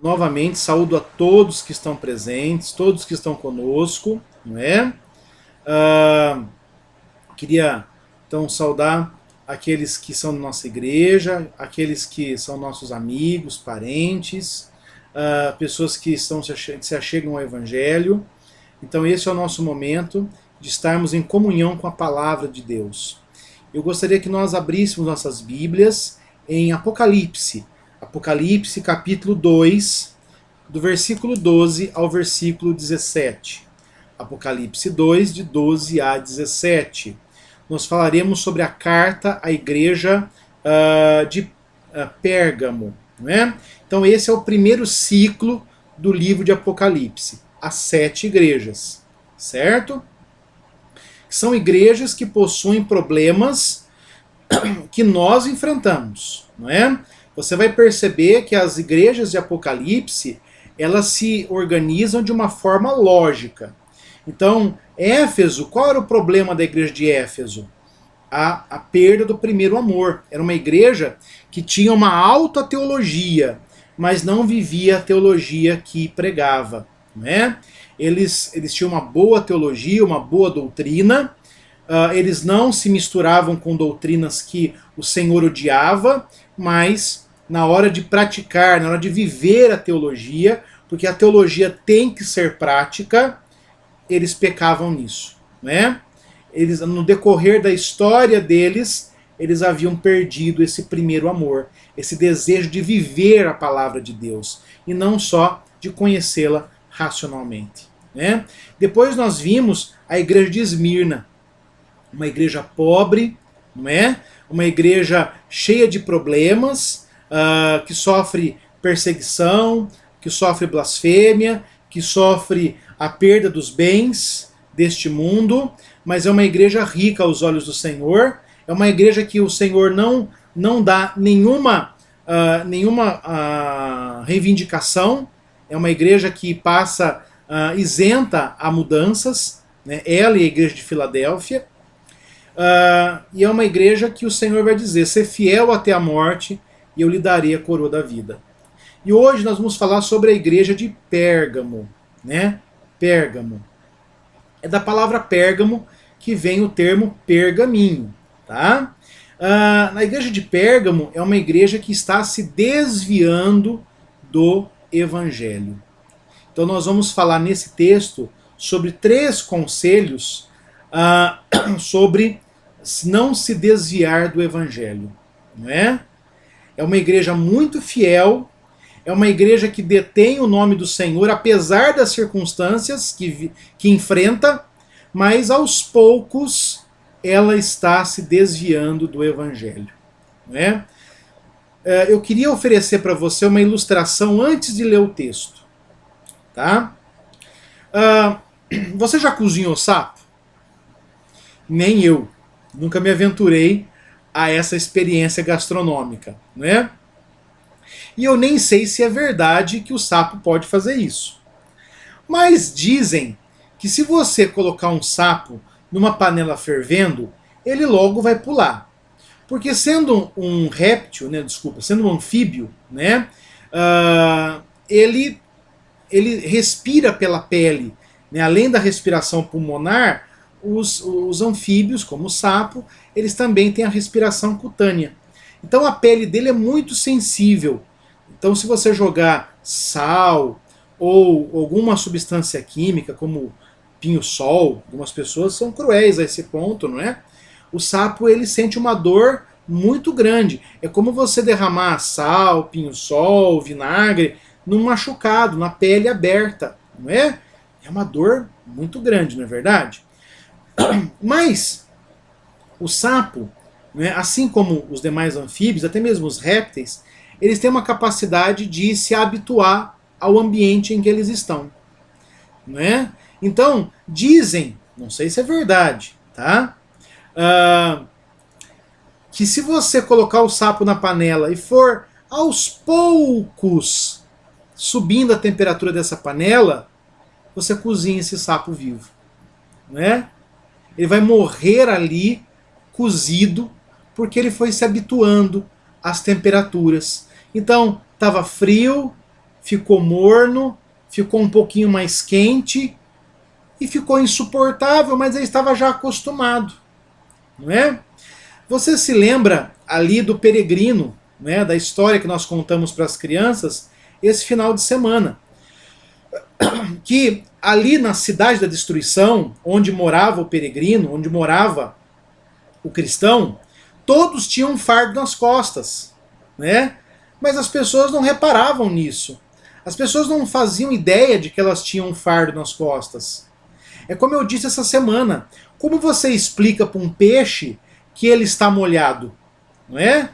Novamente, saúdo a todos que estão presentes, todos que estão conosco, não é? Queria então saudar aqueles que são da nossa igreja, aqueles que são nossos amigos, parentes, pessoas que se achegam ao Evangelho. Então, esse é o nosso momento de estarmos em comunhão com a palavra de Deus. Eu gostaria que nós abríssemos nossas Bíblias em Apocalipse. Apocalipse, capítulo 2, do versículo 12 ao versículo 17. Apocalipse 2, de 12 a 17. Nós falaremos sobre a carta à igreja de Pérgamo. Não é? Então, esse é o primeiro ciclo do livro de Apocalipse. As 7 igrejas. Certo? São igrejas que possuem problemas que nós enfrentamos. Não é? Você vai perceber que as igrejas de Apocalipse, elas se organizam de uma forma lógica. Então, Éfeso, qual era o problema da igreja de Éfeso? A perda do primeiro amor. Era uma igreja que tinha uma alta teologia, mas não vivia a teologia que pregava. Né? Eles tinham uma boa teologia, uma boa doutrina, eles não se misturavam com doutrinas que o Senhor odiava, mas na hora de praticar, na hora de viver a teologia, porque a teologia tem que ser prática, eles pecavam nisso. Né? Eles, no decorrer da história deles, eles haviam perdido esse primeiro amor, esse desejo de viver a palavra de Deus, e não só de conhecê-la racionalmente. Né? Depois nós vimos a igreja de Esmirna, uma igreja pobre, não é? Uma igreja cheia de problemas, que sofre perseguição, que sofre blasfêmia, que sofre a perda dos bens deste mundo, mas é uma igreja rica aos olhos do Senhor, é uma igreja que o Senhor não dá nenhuma reivindicação, é uma igreja que passa isenta a mudanças, né? Ela e a igreja de Filadélfia, e é uma igreja que o Senhor vai dizer: ser fiel até a morte e eu lhe darei a coroa da vida. E hoje nós vamos falar sobre a igreja de Pérgamo. Né? Pérgamo. É da palavra Pérgamo que vem o termo pergaminho. Tá? Na igreja de Pérgamo é uma igreja que está se desviando do Evangelho. Então nós vamos falar nesse texto sobre 3 conselhos sobre não se desviar do Evangelho. Não é? É uma igreja muito fiel, é uma igreja que detém o nome do Senhor, apesar das circunstâncias que enfrenta, mas aos poucos ela está se desviando do Evangelho. Não é? Eu queria oferecer para você uma ilustração antes de ler o texto. Tá? Você já cozinhou sapo? Nem eu. Nunca me aventurei a essa experiência gastronômica. Né? E eu nem sei se é verdade que o sapo pode fazer isso. Mas dizem que se você colocar um sapo numa panela fervendo, ele logo vai pular. Porque sendo um réptil, né, sendo um anfíbio, né, ele respira pela pele. Né, além da respiração pulmonar, os anfíbios, como o sapo, eles também têm a respiração cutânea. Então a pele dele é muito sensível. Então se você jogar sal ou alguma substância química, como pinho-sol, algumas pessoas são cruéis a esse ponto, não é? O sapo ele sente uma dor muito grande. É como você derramar sal, pinho-sol, vinagre num machucado, na pele aberta, não é? É uma dor muito grande, não é verdade? Mas o sapo, né, assim como os demais anfíbios, até mesmo os répteis, eles têm uma capacidade de se habituar ao ambiente em que eles estão. Né? Então, dizem, não sei se é verdade, tá? Que se você colocar o sapo na panela e for aos poucos subindo a temperatura dessa panela, você cozinha esse sapo vivo. Né? Ele vai morrer ali, cozido, porque ele foi se habituando às temperaturas. Então, estava frio, ficou morno, ficou um pouquinho mais quente e ficou insuportável, mas ele estava já acostumado, não é? Você se lembra ali do peregrino, né, da história que nós contamos para as crianças esse final de semana, que ali na cidade da destruição, onde morava o peregrino, onde morava o cristão, todos tinham um fardo nas costas, né? Mas as pessoas não reparavam nisso. As pessoas não faziam ideia de que elas tinham um fardo nas costas. É como eu disse essa semana. Como você explica para um peixe que ele está molhado? Não é?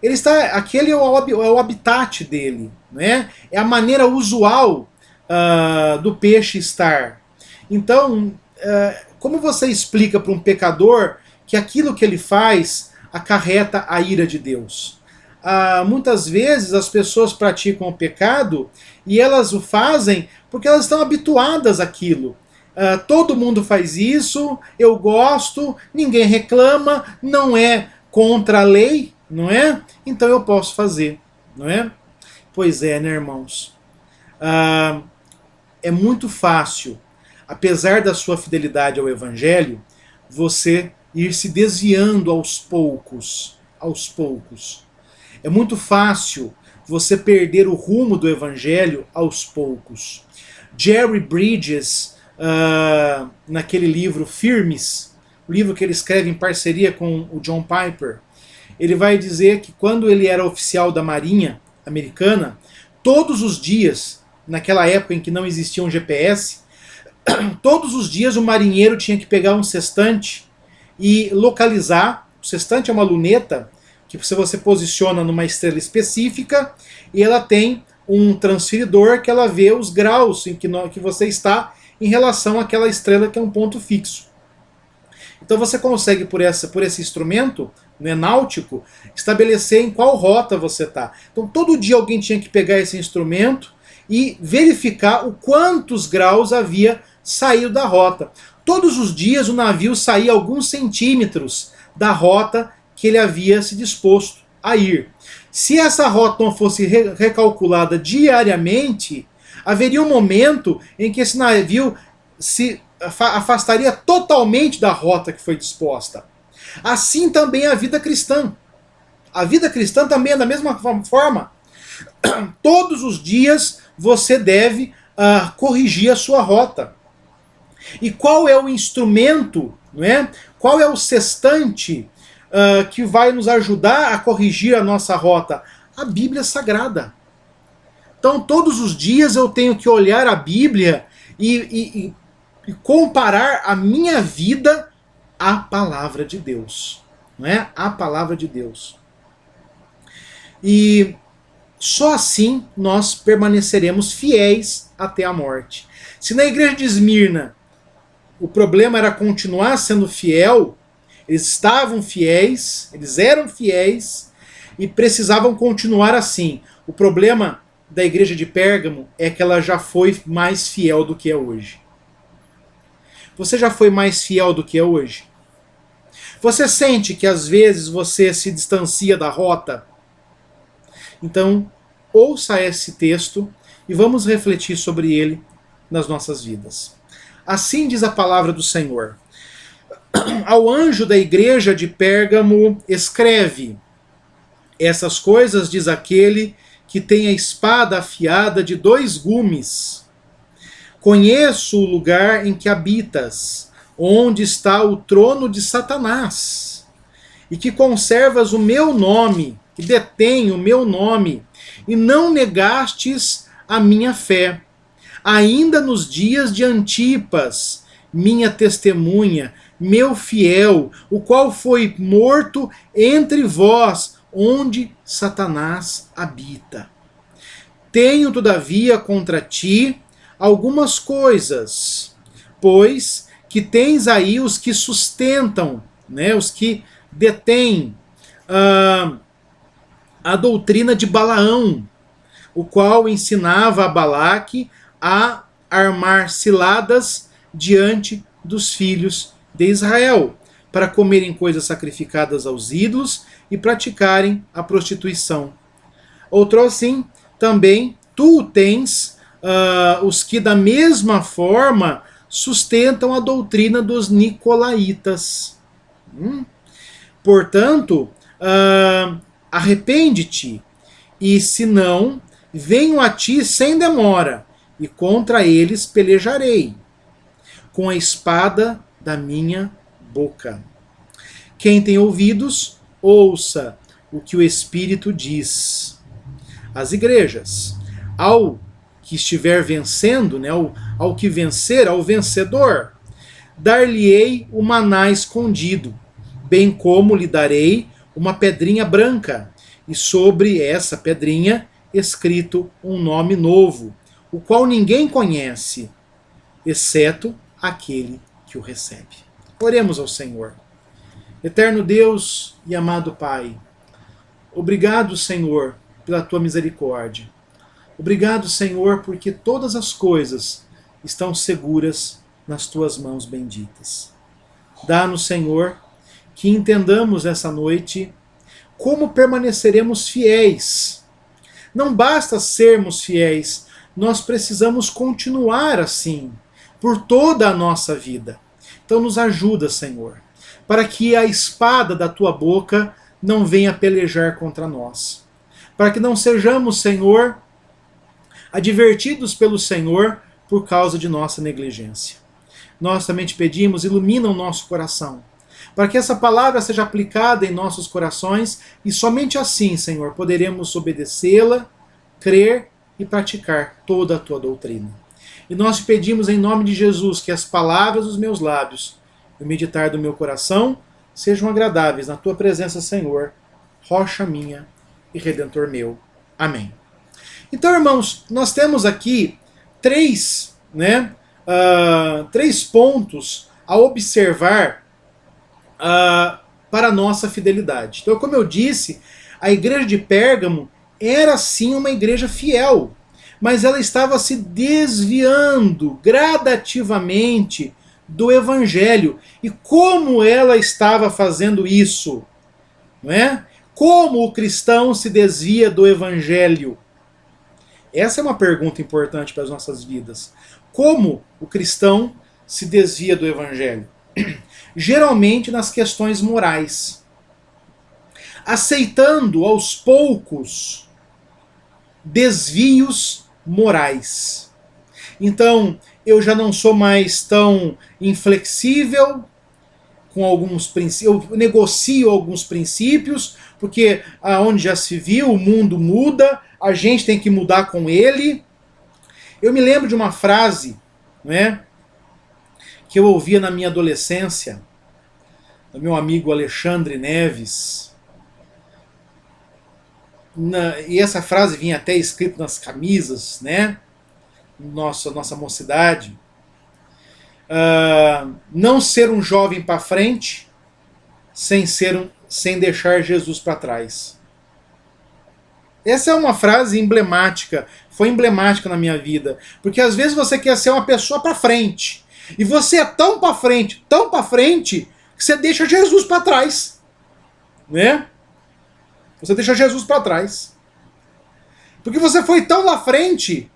Ele está, aquele é o habitat dele. Não é? É a maneira usual do peixe estar. Então, como você explica para um pecador que aquilo que ele faz acarreta a ira de Deus? Muitas vezes as pessoas praticam o pecado e elas o fazem porque elas estão habituadas àquilo. Todo mundo faz isso, eu gosto, ninguém reclama, não é contra a lei, não é? Então eu posso fazer, não é? Pois é, né, irmãos? É muito fácil, apesar da sua fidelidade ao Evangelho, você ir se desviando aos poucos, aos poucos. É muito fácil você perder o rumo do Evangelho aos poucos. Jerry Bridges, naquele livro Firmes, o livro que ele escreve em parceria com o John Piper, ele vai dizer que quando ele era oficial da Marinha americana, todos os dias, naquela época em que não existia um GPS, todos os dias o marinheiro tinha que pegar um sextante e localizar. O sextante é uma luneta que você posiciona numa estrela específica e ela tem um transferidor que ela vê os graus em que você está em relação àquela estrela que é um ponto fixo. Então você consegue, por esse instrumento, né, náutico, estabelecer em qual rota você está. Então todo dia alguém tinha que pegar esse instrumento e verificar o quantos graus havia saído da rota. Todos os dias o navio saía alguns centímetros da rota que ele havia se disposto a ir. Se essa rota não fosse recalculada diariamente, haveria um momento em que esse navio se afastaria totalmente da rota que foi disposta. Assim também a vida cristã. A vida cristã também é da mesma forma. Todos os dias você deve corrigir a sua rota. E qual é o instrumento, não é? Qual é o sextante que vai nos ajudar a corrigir a nossa rota? A Bíblia Sagrada. Então todos os dias eu tenho que olhar a Bíblia e comparar a minha vida à palavra de Deus. Não é? A palavra de Deus. E só assim nós permaneceremos fiéis até a morte. Se na igreja de Esmirna o problema era continuar sendo fiel, eles estavam fiéis, eles eram fiéis e precisavam continuar assim. O problema da igreja de Pérgamo é que ela já foi mais fiel do que é hoje. Você já foi mais fiel do que é hoje? Você sente que às vezes você se distancia da rota? Então, ouça esse texto e vamos refletir sobre ele nas nossas vidas. Assim diz a palavra do Senhor. Ao anjo da igreja de Pérgamo escreve: essas coisas diz aquele que tem a espada afiada de 2 gumes. Conheço o lugar em que habitas, onde está o trono de Satanás, e que conservas o meu nome, que detém o meu nome, e não negastes a minha fé, ainda nos dias de Antipas, minha testemunha, meu fiel, o qual foi morto entre vós, onde Satanás habita. Tenho, todavia, contra ti algumas coisas, pois que tens aí os que sustentam, né, os que detêm a doutrina de Balaão, o qual ensinava a Balaque a armar ciladas diante dos filhos de Israel, para comerem coisas sacrificadas aos ídolos e praticarem a prostituição. Outro assim, também tu tens os que da mesma forma sustentam a doutrina dos nicolaítas. Portanto, arrepende-te, e se não, venho a ti sem demora, e contra eles pelejarei, com a espada da minha boca. Quem tem ouvidos, ouça o que o Espírito diz às igrejas. Ao que estiver vencendo, né, ao que vencer, ao vencedor, dar-lhe-ei o maná escondido, bem como lhe darei uma pedrinha branca, e sobre essa pedrinha escrito um nome novo, o qual ninguém conhece, exceto aquele que o recebe. Oremos ao Senhor. Eterno Deus e amado Pai, obrigado, Senhor, pela tua misericórdia. Obrigado, Senhor, porque todas as coisas estão seguras nas tuas mãos benditas. Dá-nos, Senhor, que entendamos essa noite como permaneceremos fiéis. Não basta sermos fiéis, nós precisamos continuar assim por toda a nossa vida. Então nos ajuda, Senhor, para que a espada da tua boca não venha pelejar contra nós. Para que não sejamos, Senhor, advertidos pelo Senhor por causa de nossa negligência. Nós também te pedimos, ilumina o nosso coração, para que essa palavra seja aplicada em nossos corações e somente assim, Senhor, poderemos obedecê-la, crer e praticar toda a tua doutrina. E nós te pedimos em nome de Jesus que as palavras dos meus lábios e o meditar do meu coração sejam agradáveis na tua presença, Senhor, rocha minha e redentor meu. Amém. Então, irmãos, nós temos aqui três pontos a observar para a nossa fidelidade. Então, como eu disse, a igreja de Pérgamo era sim uma igreja fiel, mas ela estava se desviando gradativamente do evangelho. E como ela estava fazendo isso? Não é? Como o cristão se desvia do evangelho? Essa é uma pergunta importante para as nossas vidas. Como o cristão se desvia do evangelho? Geralmente nas questões morais. Aceitando aos poucos desvios morais. Então, eu já não sou mais tão inflexível com alguns princípios, eu negocio alguns princípios, porque aonde já se viu, o mundo muda, a gente tem que mudar com ele. Eu me lembro de uma frase, né, que eu ouvia na minha adolescência, do meu amigo Alexandre Neves. E essa frase vinha até escrita nas camisas, né, nossa mocidade. Não ser um jovem para frente sem deixar Jesus para trás. Essa é uma frase emblemática, foi emblemática na minha vida, porque às vezes você quer ser uma pessoa para frente, e você é tão para frente, que você deixa Jesus para trás, né? Você deixa Jesus para trás. Porque você foi tão na frente,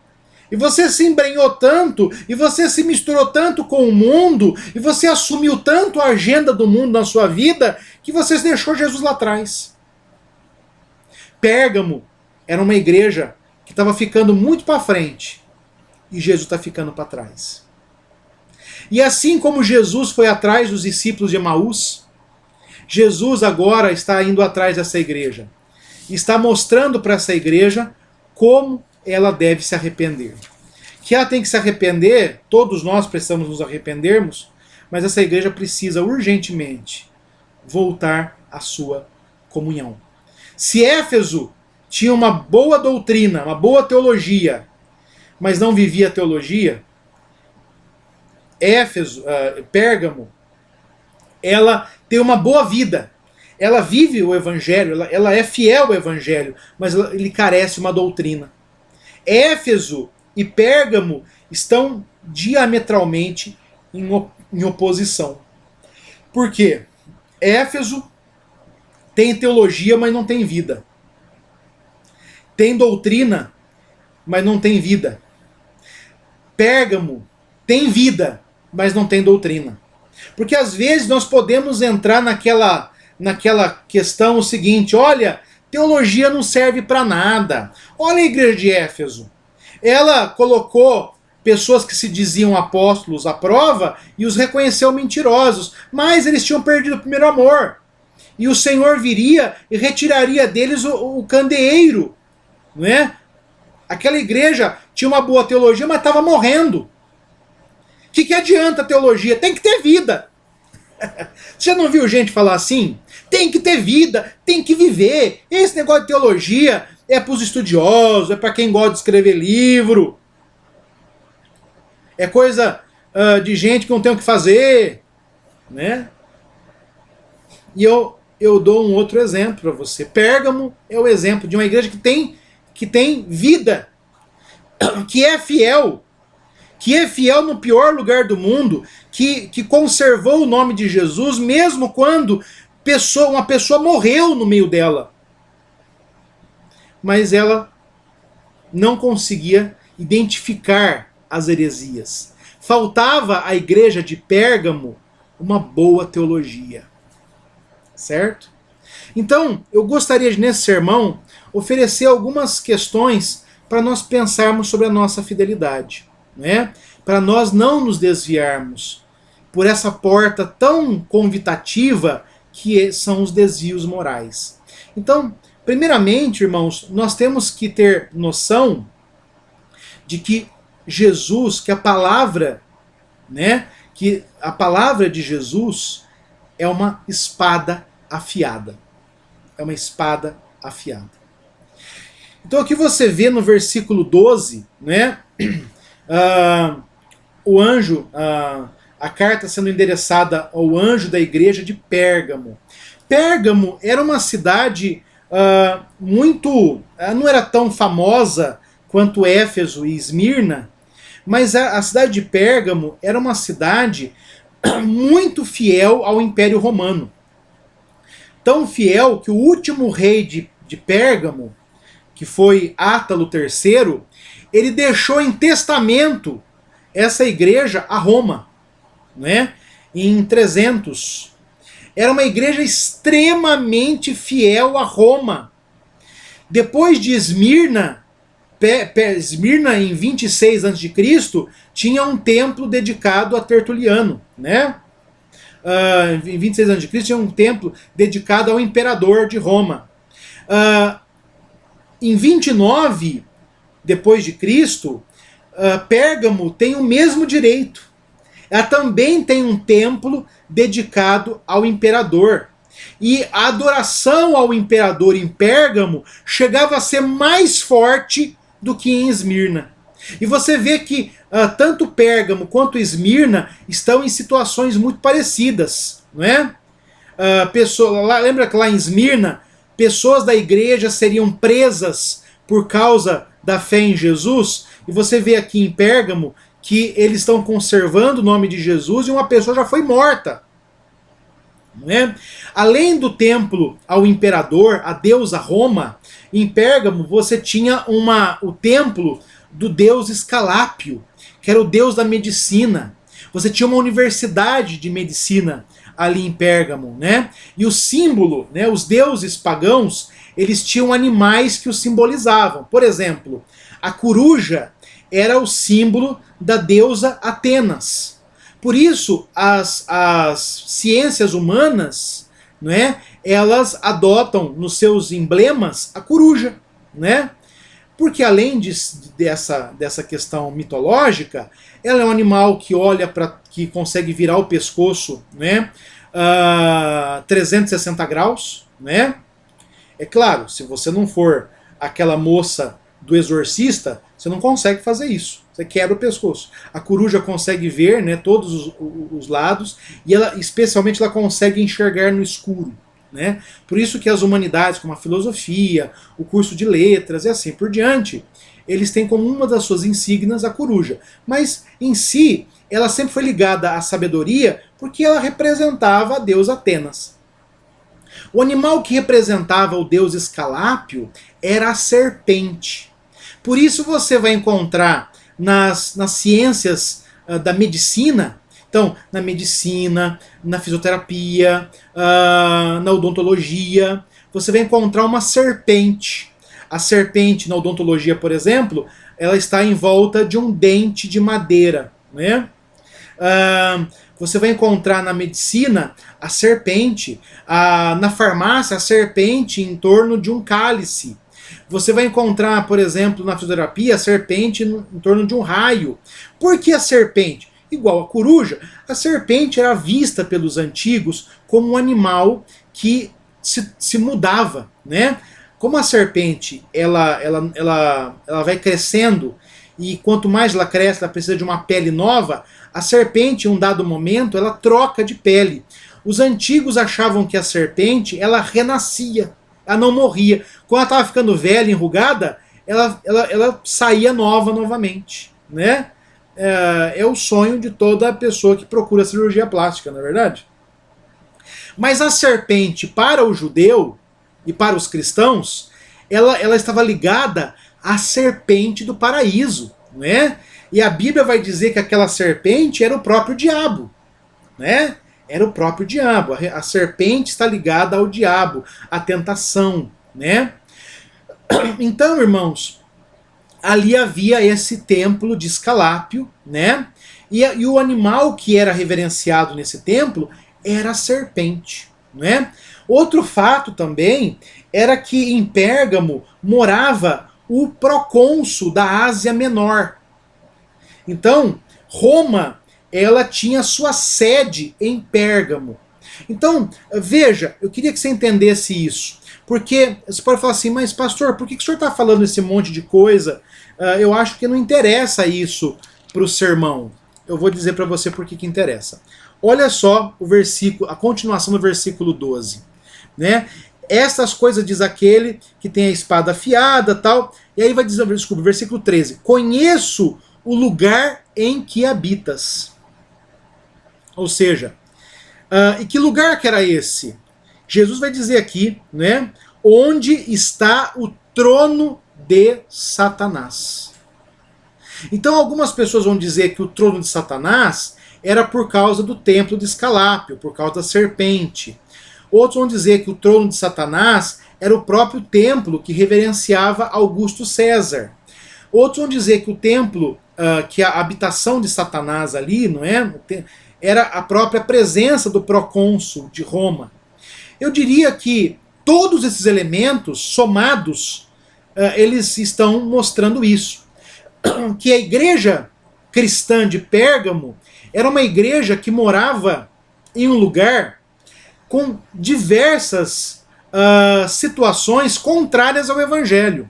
e você se embrenhou tanto, e você se misturou tanto com o mundo, e você assumiu tanto a agenda do mundo na sua vida, que você deixou Jesus lá atrás. Pérgamo era uma igreja que estava ficando muito para frente, e Jesus está ficando para trás. E assim como Jesus foi atrás dos discípulos de Emaús, Jesus agora está indo atrás dessa igreja. Está mostrando para essa igreja como ela deve se arrepender. Que ela tem que se arrepender, todos nós precisamos nos arrependermos, mas essa igreja precisa urgentemente voltar à sua comunhão. Se Éfeso tinha uma boa doutrina, uma boa teologia, mas não vivia a teologia, Pérgamo, ela tem uma boa vida. Ela vive o evangelho, ela é fiel ao evangelho, mas ele carece de uma doutrina. Éfeso e Pérgamo estão diametralmente em oposição. Por quê? Éfeso tem teologia, mas não tem vida. Tem doutrina, mas não tem vida. Pérgamo tem vida, mas não tem doutrina. Porque às vezes nós podemos entrar naquela questão o seguinte: olha, teologia não serve para nada. Olha a igreja de Éfeso. Ela colocou pessoas que se diziam apóstolos à prova e os reconheceu mentirosos, mas eles tinham perdido o primeiro amor. E o Senhor viria e retiraria deles o candeeiro, não é? Aquela igreja tinha uma boa teologia, mas estava morrendo. O que adianta a teologia? Tem que ter vida. Você já não viu gente falar assim? Tem que ter vida, tem que viver. Esse negócio de teologia é para os estudiosos, é para quem gosta de escrever livro. É coisa de gente que não tem o que fazer, né? E eu dou um outro exemplo para você. Pérgamo é o exemplo de uma igreja que tem vida, que é fiel no pior lugar do mundo, que conservou o nome de Jesus, mesmo quando uma pessoa morreu no meio dela. Mas ela não conseguia identificar as heresias. Faltava à igreja de Pérgamo uma boa teologia. Certo? Então, eu gostaria de, nesse sermão, oferecer algumas questões para nós pensarmos sobre a nossa fidelidade, né? Para nós não nos desviarmos por essa porta tão convidativa que são os desvios morais. Então, primeiramente, irmãos, nós temos que ter noção de que Jesus, que a palavra, né, que a palavra de Jesus é uma espada afiada. É uma espada afiada. Então aqui você vê no versículo 12, né, o anjo, a carta sendo endereçada ao anjo da igreja de Pérgamo. Pérgamo era uma cidade não era tão famosa quanto Éfeso e Esmirna, mas a cidade de Pérgamo era uma cidade muito fiel ao Império Romano. Tão fiel que o último rei de Pérgamo, que foi Átalo III, ele deixou em testamento essa igreja a Roma, né? Em 300. Era uma igreja extremamente fiel a Roma. Depois de Esmirna, Esmirna em 26 a.C., tinha um templo dedicado a Tertuliano, né? Em 26 a.C. tinha um templo dedicado ao imperador de Roma. Em 29 depois de Cristo, Pérgamo tem o mesmo direito. Ela também tem um templo dedicado ao imperador. E a adoração ao imperador em Pérgamo chegava a ser mais forte do que em Esmirna. E você vê que tanto Pérgamo quanto Esmirna estão em situações muito parecidas, não é? Lembra que lá em Esmirna, pessoas da igreja seriam presas por causa da fé em Jesus? E você vê aqui em Pérgamo que eles estão conservando o nome de Jesus e uma pessoa já foi morta. Não é? Além do templo ao imperador, a deusa Roma, em Pérgamo você tinha o templo do deus Escalápio, que era o deus da medicina. Você tinha uma universidade de medicina ali em Pérgamo, né? E o símbolo, né, os deuses pagãos, eles tinham animais que os simbolizavam. Por exemplo, a coruja era o símbolo da deusa Atenas. Por isso, as ciências humanas, né, elas adotam nos seus emblemas a coruja, né? Porque além dessa questão mitológica, ela é um animal que que consegue virar o pescoço, né, 360 graus, né? É claro, se você não for aquela moça do exorcista, você não consegue fazer isso. Você quebra o pescoço. A coruja consegue ver, né, todos os lados e especialmente ela consegue enxergar no escuro. Né? Por isso que as humanidades, como a filosofia, o curso de letras e assim por diante, eles têm como uma das suas insígnias a coruja. Mas em si, ela sempre foi ligada à sabedoria porque ela representava a deusa Atenas. O animal que representava o deus Escalápio era a serpente. Por isso você vai encontrar nas ciências da medicina, então, na medicina, na fisioterapia, na odontologia, você vai encontrar uma serpente. A serpente na odontologia, por exemplo, ela está em volta de um dente de madeira, né? Você vai encontrar na medicina a serpente, na farmácia a serpente em torno de um cálice. Você vai encontrar, por exemplo, na fisioterapia a serpente em torno de um raio. Por que a serpente? Igual a coruja, a serpente era vista pelos antigos como um animal que se mudava, né? Como a serpente ela vai crescendo e quanto mais ela cresce, ela precisa de uma pele nova, a serpente, em um dado momento, ela troca de pele. Os antigos achavam que a serpente ela renascia, ela não morria. Quando ela estava ficando velha, enrugada, ela saía nova novamente, né? É o sonho de toda pessoa que procura cirurgia plástica, não é verdade? Mas a serpente, para o judeu e para os cristãos, ela estava ligada à serpente do paraíso, né? E a Bíblia vai dizer que aquela serpente era o próprio diabo, né? Era o próprio diabo. A serpente está ligada ao diabo, à tentação, né? Então, irmãos, ali havia esse templo de Escalápio, né? E o animal que era reverenciado nesse templo era a serpente, né? Outro fato também era que em Pérgamo morava o procônsul da Ásia Menor. Então, Roma, ela tinha sua sede em Pérgamo. Então, veja, eu queria que você entendesse isso. Porque você pode falar assim, mas pastor, por que o senhor está falando esse monte de coisa? Eu acho que não interessa isso para o sermão. Eu vou dizer para você por que interessa. Olha só o versículo, a continuação do versículo 12. Né? Essas coisas diz aquele que tem a espada afiada, tal. E aí vai dizer, desculpa, versículo 13. Conheço o lugar em que habitas. Ou seja, e que lugar que era esse? Jesus vai dizer aqui, né? Onde está o trono de Satanás. Então algumas pessoas vão dizer que o trono de Satanás era por causa do templo de Escalápio, por causa da serpente. Outros vão dizer que o trono de Satanás era o próprio templo que reverenciava Augusto César. Outros vão dizer que o templo, que a habitação de Satanás ali, não é? Era a própria presença do procônsul de Roma. Eu diria que todos esses elementos somados, eles estão mostrando isso. Que a igreja cristã de Pérgamo era uma igreja que morava em um lugar com diversas situações contrárias ao evangelho.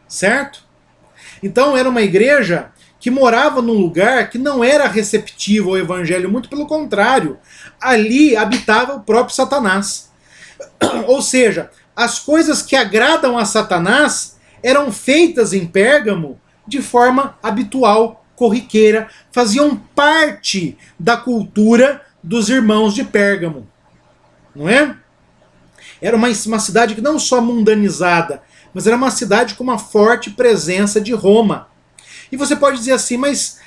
Certo? Então era uma igreja que morava num lugar que não era receptivo ao evangelho, muito pelo contrário. Ali habitava o próprio Satanás. Ou seja, as coisas que agradam a Satanás eram feitas em Pérgamo de forma habitual, corriqueira, faziam parte da cultura dos irmãos de Pérgamo. Não é? Era uma cidade que não só mundanizada, mas era uma cidade com uma forte presença de Roma. E você pode dizer assim, mas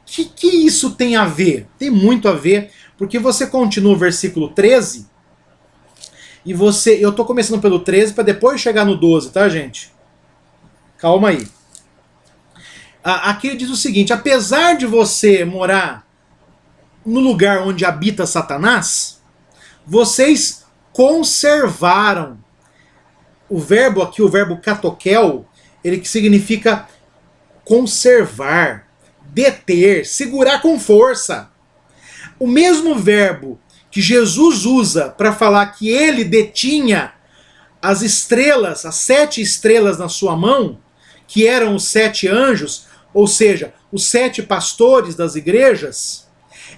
que isso tem a ver? Tem muito a ver, porque você continua o versículo 13, e eu estou começando pelo 13 para depois chegar no 12, tá, gente? Calma aí. Aqui ele diz o seguinte, apesar de você morar no lugar onde habita Satanás, vocês conservaram. O verbo aqui, o verbo katokel, ele que significa conservar, deter, segurar com força. O mesmo verbo que Jesus usa para falar que ele detinha as estrelas, as 7 estrelas na sua mão, que eram os 7 anjos, ou seja, os 7 pastores das igrejas,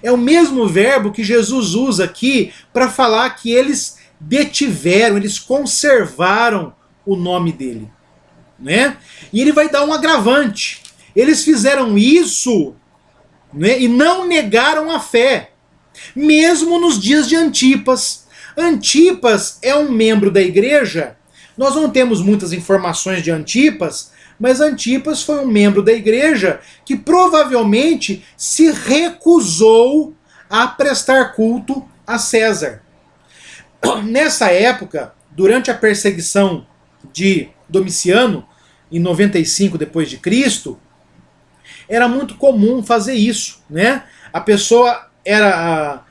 é o mesmo verbo que Jesus usa aqui para falar que eles detiveram, eles conservaram o nome dele. Né? E ele vai dar um agravante. Eles fizeram isso, né, e não negaram a fé, mesmo nos dias de Antipas. Antipas é um membro da igreja Nós não temos muitas informações de Antipas, mas Antipas foi um membro da igreja que provavelmente se recusou a prestar culto a César. Nessa época, durante a perseguição de Domiciano, em 95 depois de Cristo, era muito comum fazer isso, né? A pessoa era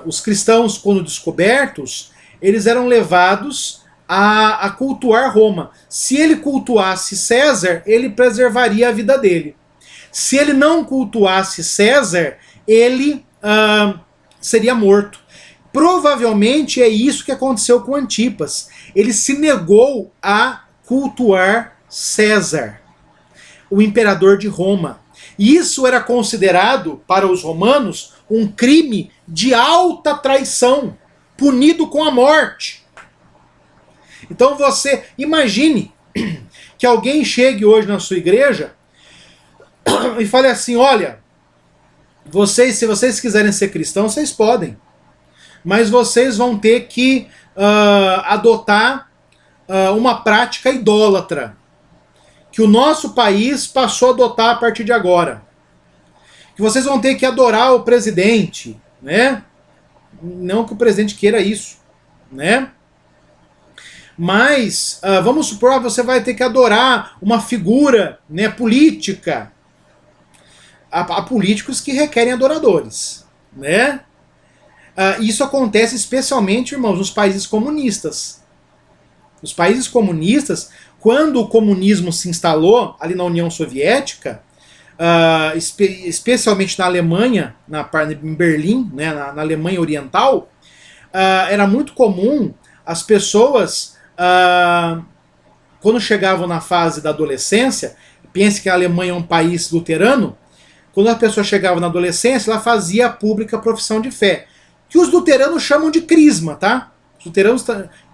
os cristãos, quando descobertos, eles eram levados a cultuar Roma. Se ele cultuasse César, ele preservaria a vida dele. Se ele não cultuasse César, ele seria morto. Provavelmente é isso que aconteceu com Antipas. Ele se negou a cultuar César, o imperador de Roma. E isso era considerado, para os romanos, um crime de alta traição, punido com a morte. Então você imagine que alguém chegue hoje na sua igreja e fale assim: olha, se vocês quiserem ser cristãos, vocês podem, mas vocês vão ter que adotar uma prática idólatra, que o nosso país passou a adotar a partir de agora. Que vocês vão ter que adorar o presidente, né? Não que o presidente queira isso, né? Mas vamos supor que você vai ter que adorar uma figura, né, política. Há políticos que requerem adoradores, né? Isso acontece especialmente, irmãos, nos países comunistas. Os países comunistas, quando o comunismo se instalou ali na União Soviética, especialmente na Alemanha, em Berlim, né, na Alemanha Oriental, era muito comum as pessoas, quando chegavam na fase da adolescência, pense que a Alemanha é um país luterano, quando a pessoa chegava na adolescência, ela fazia a pública profissão de fé, que os luteranos chamam de crisma, tá? Os luteranos,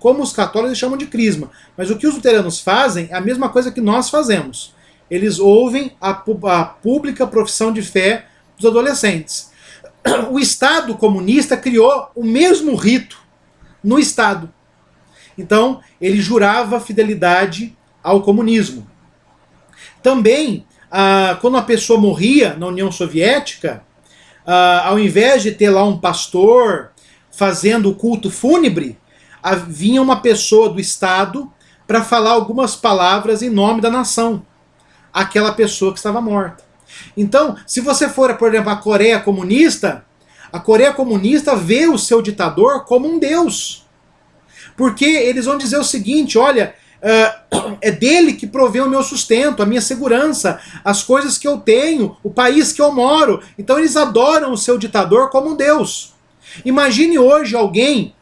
como os católicos, chamam de crisma. Mas o que os luteranos fazem é a mesma coisa que nós fazemos. Eles ouvem a pública profissão de fé dos adolescentes. O Estado comunista criou o mesmo rito no Estado. Então, ele jurava fidelidade ao comunismo. Também, quando a pessoa morria na União Soviética, ao invés de ter lá um pastor fazendo o culto fúnebre, vinha uma pessoa do Estado para falar algumas palavras em nome da nação, aquela pessoa que estava morta. Então, se você for, por exemplo, a Coreia Comunista vê o seu ditador como um deus. Porque eles vão dizer o seguinte: olha, é dele que provê o meu sustento, a minha segurança, as coisas que eu tenho, o país que eu moro. Então eles adoram o seu ditador como um deus. Imagine hoje alguém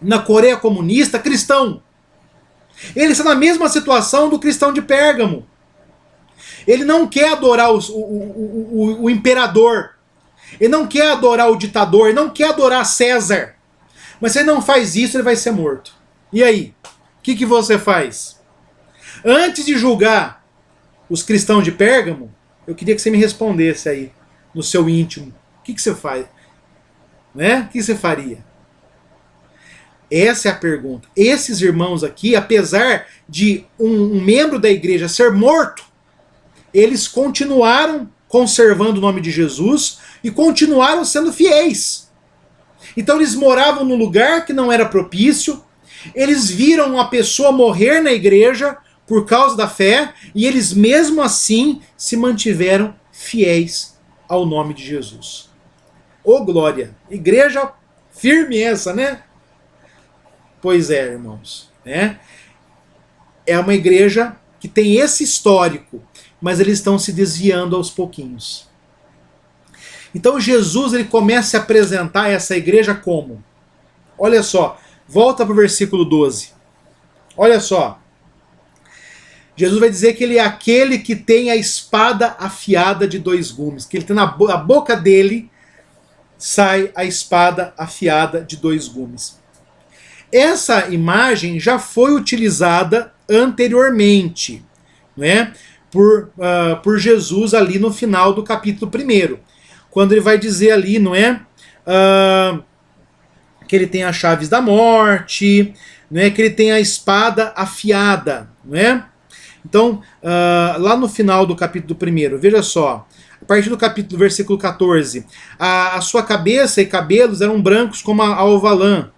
na Coreia Comunista cristão. Ele está na mesma situação do cristão de Pérgamo. Ele não quer adorar o imperador. Ele não quer adorar o ditador. Ele não quer adorar César. Mas se ele não faz isso, ele vai ser morto. E aí? O que você faz? Antes de julgar os cristãos de Pérgamo, eu queria que você me respondesse aí, no seu íntimo. O que você faz? Né? O que você faria? Essa é a pergunta. Esses irmãos aqui, apesar de um membro da igreja ser morto, eles continuaram conservando o nome de Jesus e continuaram sendo fiéis. Então eles moravam num lugar que não era propício, eles viram uma pessoa morrer na igreja por causa da fé, e eles mesmo assim se mantiveram fiéis ao nome de Jesus. Ô glória! Igreja firme essa, né? Pois é, irmãos. Né? É uma igreja que tem esse histórico, mas eles estão se desviando aos pouquinhos. Então Jesus ele começa a apresentar essa igreja como? Olha só, volta para o versículo 12. Olha só. Jesus vai dizer que ele é aquele que tem a espada afiada de dois gumes, que ele tem a boca dele sai a espada afiada de dois gumes. Essa imagem já foi utilizada anteriormente, né, por Jesus ali no final do capítulo 1, quando ele vai dizer ali, não é, que ele tem as chaves da morte, não é? Que ele tem a espada afiada, não é? Então, lá no final do capítulo 1, veja só, a partir do capítulo, versículo 14, a sua cabeça e cabelos eram brancos como a alva lã,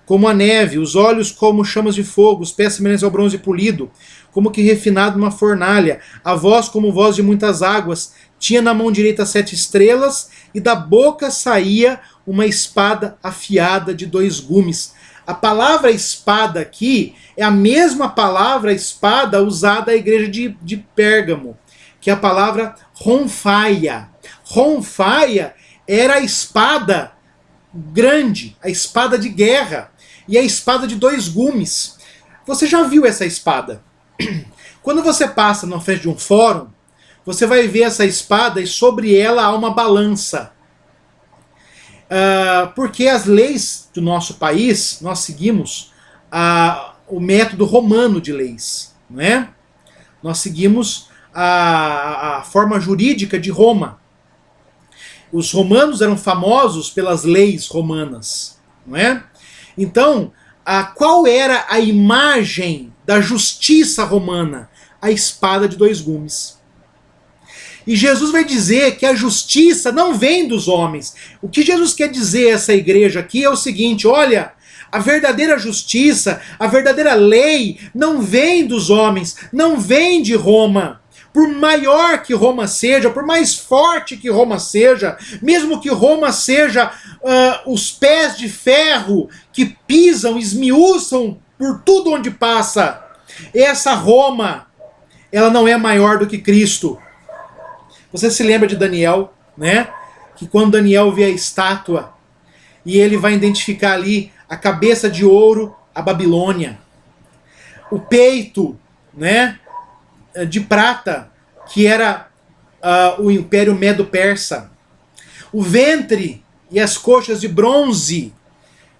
como a neve, os olhos como chamas de fogo, os pés semelhantes ao bronze polido, como que refinado numa fornalha, a voz como voz de muitas águas, tinha na mão direita 7 estrelas, e da boca saía uma espada afiada de 2 gumes. A palavra espada aqui é a mesma palavra espada usada à igreja de Pérgamo, que é a palavra ronfaia. Ronfaia era a espada grande, a espada de guerra, e a espada de 2 gumes. Você já viu essa espada? Quando você passa na frente de um fórum, você vai ver essa espada e sobre ela há uma balança. Porque as leis do nosso país, nós seguimos o método romano de leis, não é? Nós seguimos a forma jurídica de Roma. Os romanos eram famosos pelas leis romanas, não é? Então, qual era a imagem da justiça romana? A espada de 2 gumes. E Jesus vai dizer que a justiça não vem dos homens. O que Jesus quer dizer a essa igreja aqui é o seguinte: olha, a verdadeira justiça, a verdadeira lei não vem dos homens, não vem de Roma. Por maior que Roma seja, por mais forte que Roma seja, mesmo que Roma seja os pés de ferro que pisam, esmiuçam por tudo onde passa, essa Roma, ela não é maior do que Cristo. Você se lembra de Daniel, né? Que quando Daniel vê a estátua e ele vai identificar ali a cabeça de ouro, a Babilônia, o peito, né, de prata, que era o Império Medo-Persa, o ventre e as coxas de bronze,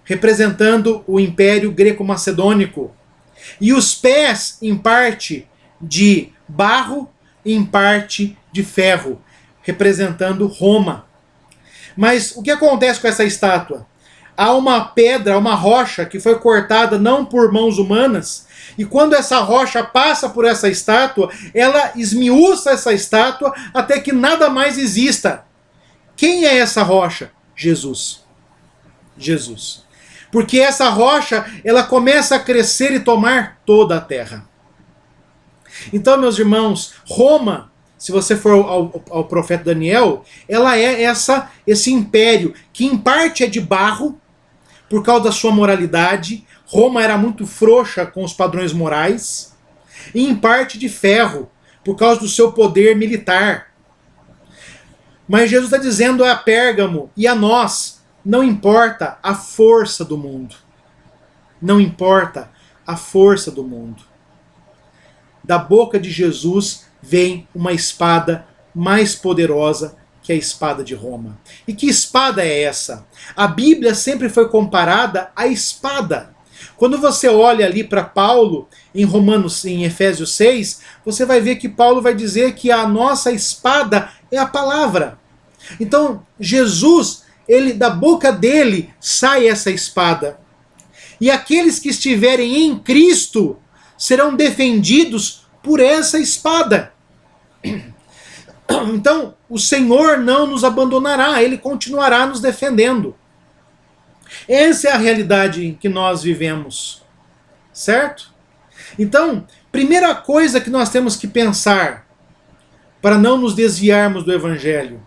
representando o Império Greco-Macedônico, e os pés em parte de barro e em parte de ferro, representando Roma. Mas o que acontece com essa estátua? Há uma pedra, uma rocha que foi cortada não por mãos humanas, e quando essa rocha passa por essa estátua, ela esmiuça essa estátua até que nada mais exista. Quem é essa rocha? Jesus. Jesus. Porque essa rocha, ela começa a crescer e tomar toda a terra. Então, meus irmãos, Roma, se você for ao profeta Daniel, ela é esse império que em parte é de barro, por causa da sua moralidade. Roma era muito frouxa com os padrões morais, e em parte de ferro, por causa do seu poder militar. Mas Jesus está dizendo a Pérgamo e a nós: não importa a força do mundo. Não importa a força do mundo. Da boca de Jesus vem uma espada mais poderosa que a espada de Roma. E que espada é essa? A Bíblia sempre foi comparada à espada. Quando você olha ali para Paulo em Efésios 6, você vai ver que Paulo vai dizer que a nossa espada é a palavra. Então, Jesus, da boca dele sai essa espada. E aqueles que estiverem em Cristo serão defendidos por essa espada. Então, o Senhor não nos abandonará, Ele continuará nos defendendo. Essa é a realidade em que nós vivemos, certo? Então, primeira coisa que nós temos que pensar, para não nos desviarmos do Evangelho,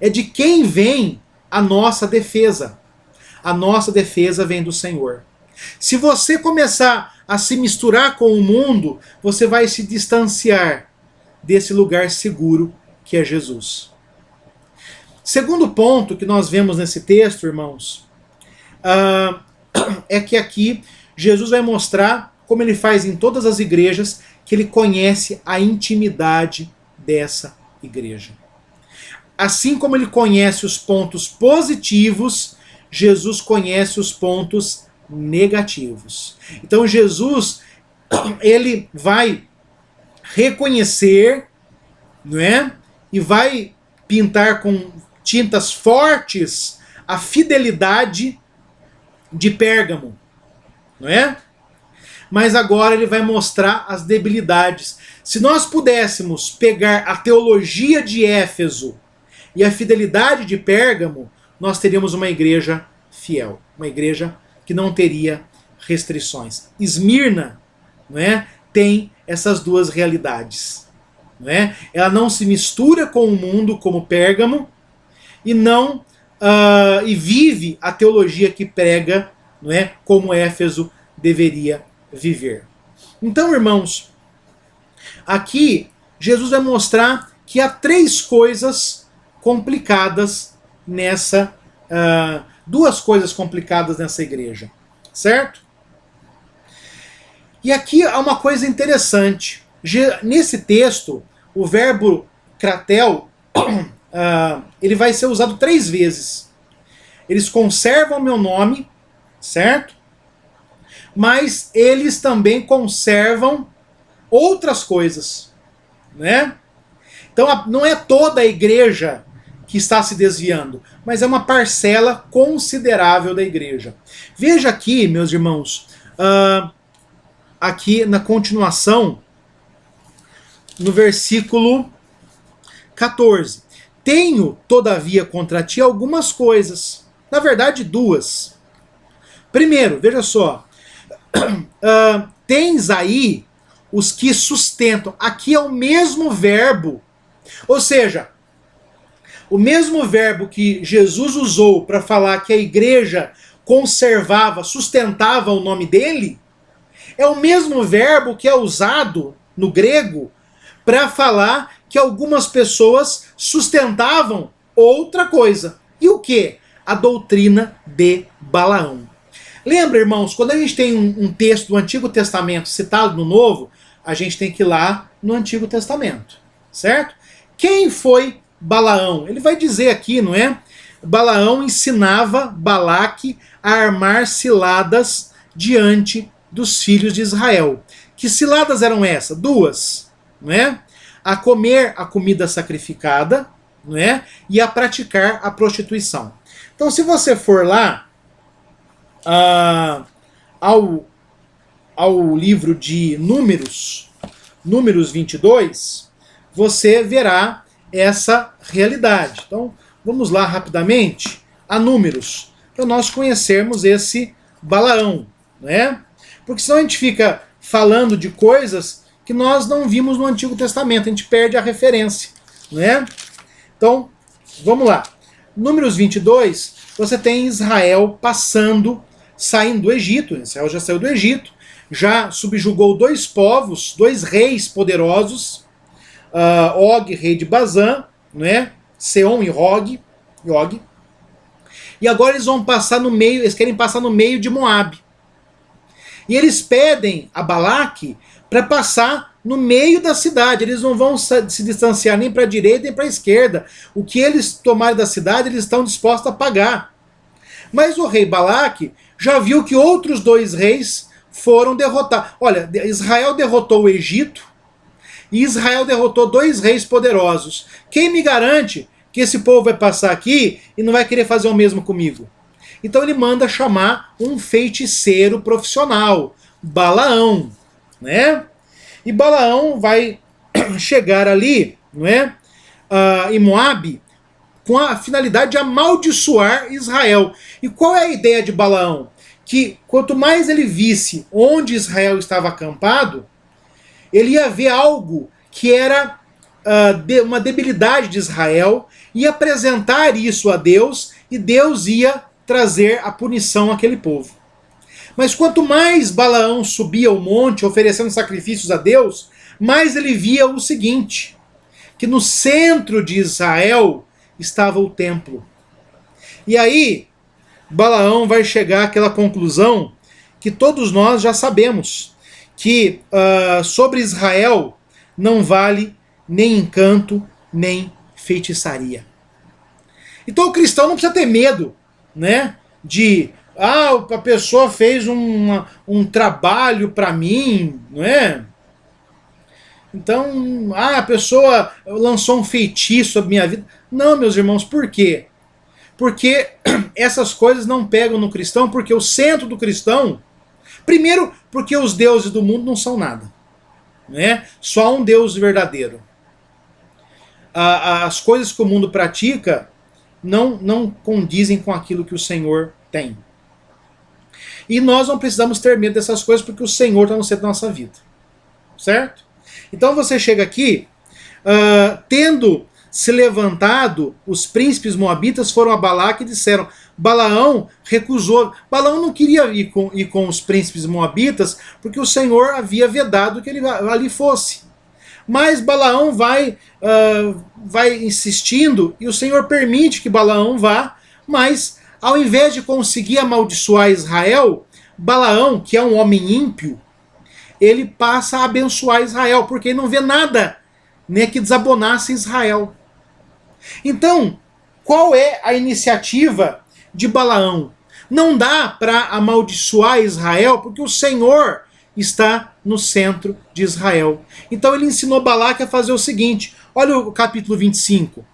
é de quem vem a nossa defesa. A nossa defesa vem do Senhor. Se você começar a se misturar com o mundo, você vai se distanciar desse lugar seguro que é Jesus. Segundo ponto que nós vemos nesse texto, irmãos, é que aqui Jesus vai mostrar, como ele faz em todas as igrejas, que ele conhece a intimidade dessa igreja. Assim como ele conhece os pontos positivos, Jesus conhece os pontos negativos. Então Jesus, ele vai reconhecer, não é? E vai pintar com tintas fortes a fidelidade de Pérgamo, não é? mas agora ele vai mostrar as debilidades. Se nós pudéssemos pegar a teologia de Éfeso e a fidelidade de Pérgamo, nós teríamos uma igreja fiel, uma igreja que não teria restrições. Esmirna, não é, tem essas duas realidades. Não é? Ela não se mistura com o mundo como Pérgamo e não e vive a teologia que prega, não é, como Éfeso deveria viver. Então, irmãos, aqui Jesus vai mostrar que há três coisas complicadas nessa duas coisas complicadas nessa igreja, certo? E aqui há uma coisa interessante. Nesse texto, o verbo kratel ele vai ser usado 3 vezes. Eles conservam meu nome, certo? Mas eles também conservam outras coisas, né? Então não é toda a igreja que está se desviando, mas é uma parcela considerável da igreja. Veja aqui, meus irmãos, aqui na continuação, no versículo 14. Tenho, todavia, contra ti algumas coisas. Na verdade, 2. Primeiro, veja só. Tens aí os que sustentam. Aqui é o mesmo verbo. Ou seja, o mesmo verbo que Jesus usou para falar que a igreja conservava, sustentava o nome dele, é o mesmo verbo que é usado no grego para falar que algumas pessoas sustentavam outra coisa. E o que? A doutrina de Balaão. Lembra, irmãos, quando a gente tem um texto do Antigo Testamento citado no Novo, a gente tem que ir lá no Antigo Testamento, certo? Quem foi Balaão? Ele vai dizer aqui, não é? Balaão ensinava Balaque a armar ciladas diante dos filhos de Israel. Que ciladas eram essas? 2, não é? A comer a comida sacrificada, não é? E a praticar a prostituição. Então, se você for lá ao livro de Números 22, você verá essa realidade. Então, vamos lá rapidamente a Números, para nós conhecermos esse Balaão, né? Porque senão a gente fica falando de coisas que nós não vimos no Antigo Testamento, a gente perde a referência, né? Então, vamos lá. Números 22, você tem Israel saindo do Egito. Israel já saiu do Egito, já subjugou 2 povos, 2 reis poderosos, Og, rei de Bazã, né? Seom e Og. E agora eles vão passar no meio, eles querem passar no meio de Moabe. E eles pedem a Balaque para passar no meio da cidade. Eles não vão se distanciar nem para a direita nem para a esquerda. O que eles tomarem da cidade, eles estão dispostos a pagar. Mas o rei Balaque já viu que outros 2 reis foram derrotar. Olha, Israel derrotou o Egito e Israel derrotou 2 reis poderosos. Quem me garante que esse povo vai passar aqui e não vai querer fazer o mesmo comigo? Então ele manda chamar um feiticeiro profissional, Balaão, né? E Balaão vai chegar ali, não é? Em Moabe, com a finalidade de amaldiçoar Israel. E qual é a ideia de Balaão? Que quanto mais ele visse onde Israel estava acampado, ele ia ver algo que era uma debilidade de Israel, ia apresentar isso a Deus, e Deus ia trazer a punição àquele povo. Mas quanto mais Balaão subia ao monte oferecendo sacrifícios a Deus, mais ele via o seguinte, que no centro de Israel estava o templo. E aí, Balaão vai chegar àquela conclusão que todos nós já sabemos, que sobre Israel não vale nem encanto, nem feitiçaria. Então o cristão não precisa ter medo, né, de a pessoa fez um trabalho para mim, não é? Então, a pessoa lançou um feitiço sobre minha vida. Não, meus irmãos, por quê? Porque essas coisas não pegam no cristão, porque o centro do cristão, Primeiro, porque os deuses do mundo não são nada, né? Só um Deus verdadeiro. As coisas que o mundo pratica não condizem com aquilo que o Senhor tem. E nós não precisamos ter medo dessas coisas porque o Senhor está no centro da nossa vida. Certo? Então você chega aqui, tendo se levantado, os príncipes moabitas foram a Balaque e disseram: Balaão recusou. Balaão não queria ir com os príncipes moabitas porque o Senhor havia vedado que ele ali fosse. Mas Balaão vai insistindo e o Senhor permite que Balaão vá, mas ao invés de conseguir amaldiçoar Israel, Balaão, que é um homem ímpio, ele passa a abençoar Israel, porque ele não vê nada, né, que desabonasse Israel. Então, qual é a iniciativa de Balaão? Não dá para amaldiçoar Israel, porque o Senhor está no centro de Israel. Então ele ensinou Balaque a fazer o seguinte, olha o capítulo 25.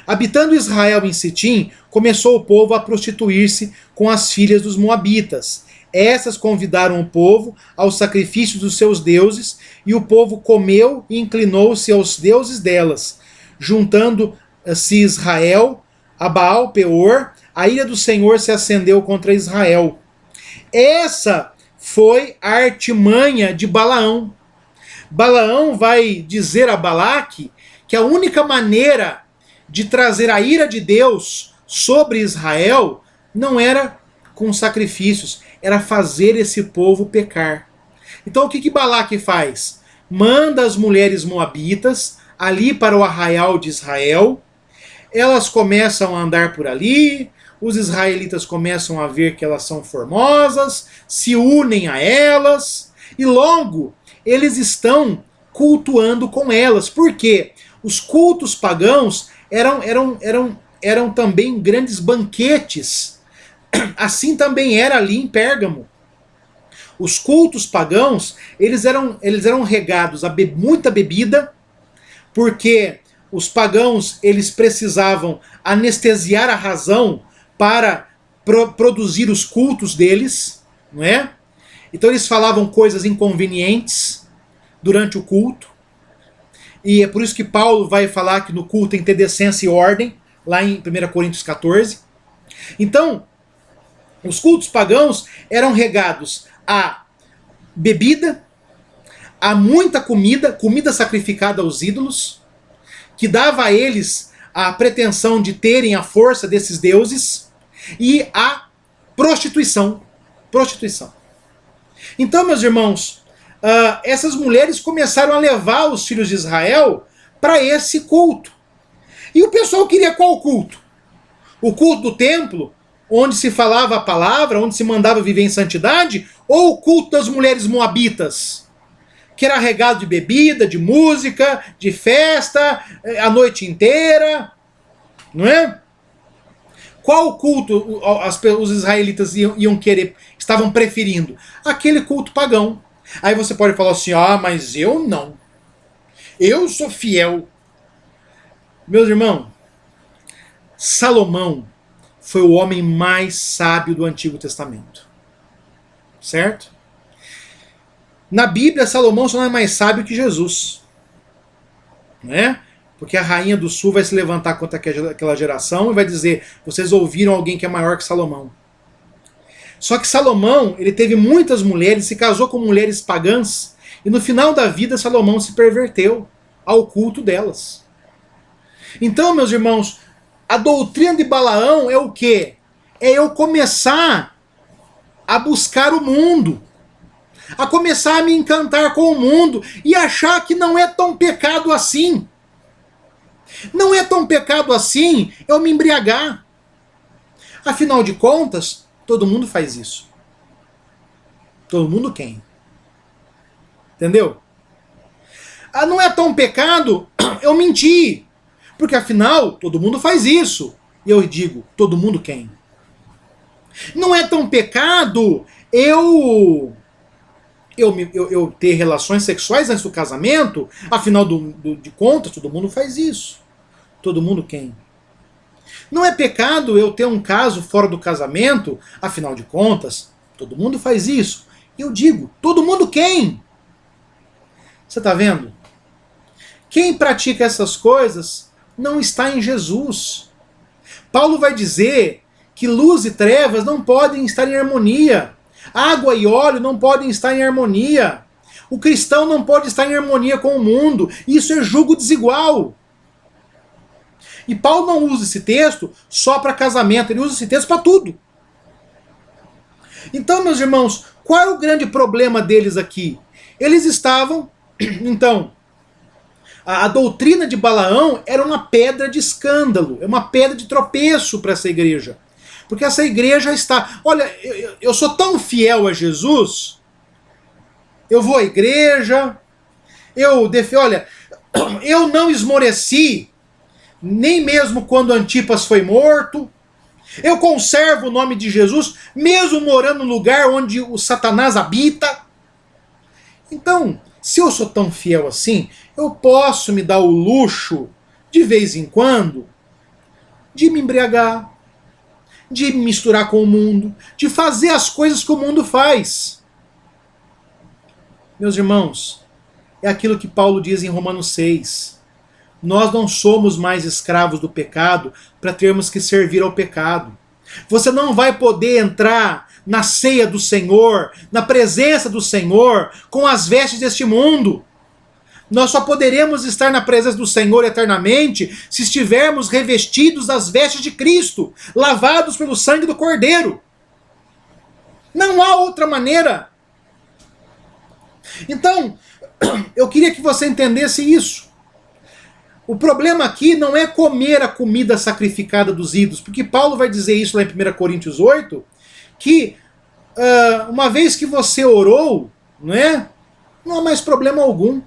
Habitando Israel em Sitim, começou o povo a prostituir-se com as filhas dos moabitas. Essas convidaram o povo aos sacrifícios dos seus deuses, e o povo comeu e inclinou-se aos deuses delas. Juntando-se Israel a Baal Peor, a ira do Senhor se acendeu contra Israel. Essa foi a artimanha de Balaão. Balaão vai dizer a Balaque que a única maneira de trazer a ira de Deus sobre Israel não era com sacrifícios, era fazer esse povo pecar. Então o que Balaque faz? Manda as mulheres moabitas ali para o arraial de Israel, elas começam a andar por ali, os israelitas começam a ver que elas são formosas, se unem a elas, e logo eles estão cultuando com elas. Por quê? Os cultos pagãos eram também grandes banquetes. Assim também era ali em Pérgamo. Os cultos pagãos, eles eram regados a muita bebida, porque os pagãos eles precisavam anestesiar a razão para produzir os cultos deles, não é? Então eles falavam coisas inconvenientes durante o culto. E é por isso que Paulo vai falar que no culto tem que ter decência e ordem, lá em 1 Coríntios 14. Então, os cultos pagãos eram regados a bebida, a muita comida, comida sacrificada aos ídolos, que dava a eles a pretensão de terem a força desses deuses, e a prostituição. Prostituição. Então, meus irmãos, essas mulheres começaram a levar os filhos de Israel para esse culto. E o pessoal queria qual culto? O culto do templo, onde se falava a palavra, onde se mandava viver em santidade, ou o culto das mulheres moabitas, que era regado de bebida, de música, de festa, a noite inteira, não é? Qual culto os israelitas iam querer, estavam preferindo? Aquele culto pagão. Aí você pode falar assim, mas eu não. Eu sou fiel. Meus irmãos, Salomão foi o homem mais sábio do Antigo Testamento. Certo? Na Bíblia, Salomão só não é mais sábio que Jesus. Né? Porque a rainha do sul vai se levantar contra aquela geração e vai dizer, vocês ouviram alguém que é maior que Salomão. Só que Salomão, ele teve muitas mulheres, se casou com mulheres pagãs, e no final da vida Salomão se perverteu ao culto delas. Então, meus irmãos, a doutrina de Balaão é o quê? É eu começar a buscar o mundo, a começar a me encantar com o mundo e achar que não é tão pecado assim. Não é tão pecado assim eu me embriagar. Afinal de contas, todo mundo faz isso. Todo mundo quem? Entendeu? Não é tão pecado eu mentir. Porque afinal, todo mundo faz isso. E eu digo, todo mundo quem? Não é tão pecado eu ter relações sexuais antes do casamento, afinal de contas, todo mundo faz isso. Todo mundo quem? Não é pecado eu ter um caso fora do casamento, afinal de contas, todo mundo faz isso. Eu digo, todo mundo quem? Você está vendo? Quem pratica essas coisas não está em Jesus. Paulo vai dizer que luz e trevas não podem estar em harmonia. Água e óleo não podem estar em harmonia. O cristão não pode estar em harmonia com o mundo. Isso é julgo desigual. E Paulo não usa esse texto só para casamento, ele usa esse texto para tudo. Então, meus irmãos, qual é o grande problema deles aqui? Eles estavam, então, a doutrina de Balaão era uma pedra de escândalo, é uma pedra de tropeço para essa igreja. Porque essa igreja está... Olha, eu sou tão fiel a Jesus, eu vou à igreja, olha, eu não esmoreci, nem mesmo quando Antipas foi morto, eu conservo o nome de Jesus, mesmo morando no lugar onde o Satanás habita. Então, se eu sou tão fiel assim, eu posso me dar o luxo, de vez em quando, de me embriagar, de me misturar com o mundo, de fazer as coisas que o mundo faz. Meus irmãos, é aquilo que Paulo diz em Romanos 6. Nós não somos mais escravos do pecado para termos que servir ao pecado. Você não vai poder entrar na ceia do Senhor, na presença do Senhor, com as vestes deste mundo. Nós só poderemos estar na presença do Senhor eternamente se estivermos revestidos das vestes de Cristo, lavados pelo sangue do Cordeiro. Não há outra maneira. Então, eu queria que você entendesse isso. O problema aqui não é comer a comida sacrificada dos ídolos, porque Paulo vai dizer isso lá em 1 Coríntios 8, que uma vez que você orou, não há mais problema algum.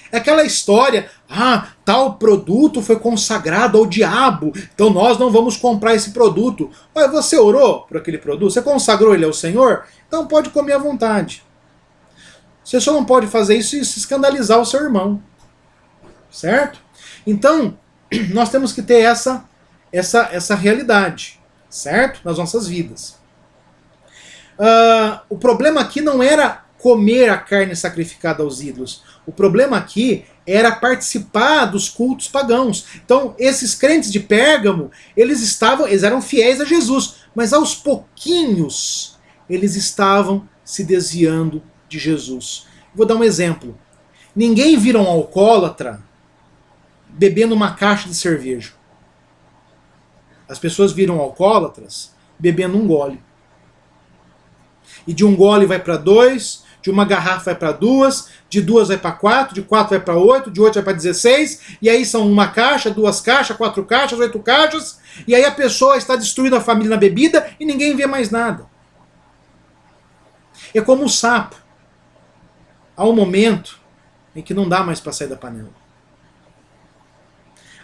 É aquela história, tal produto foi consagrado ao diabo, então nós não vamos comprar esse produto. Mas você orou por aquele produto? Você consagrou ele ao Senhor? Então pode comer à vontade. Você só não pode fazer isso e se escandalizar o seu irmão. Certo? Então, nós temos que ter essa realidade, certo? Nas nossas vidas. O problema aqui não era comer a carne sacrificada aos ídolos. O problema aqui era participar dos cultos pagãos. Então, esses crentes de Pérgamo, eles eram fiéis a Jesus, mas aos pouquinhos eles estavam se desviando de Jesus. Vou dar um exemplo. Ninguém vira um alcoólatra bebendo uma caixa de cerveja. As pessoas viram alcoólatras bebendo um gole. E de um gole vai para 2, de uma garrafa vai para 2, de 2 vai para 4, de 4 vai para 8, de 8 vai para 16, e aí são uma caixa, 2 caixas, 4 caixas, 8 caixas, e aí a pessoa está destruindo a família na bebida e ninguém vê mais nada. É como o sapo. Há um momento em que não dá mais para sair da panela.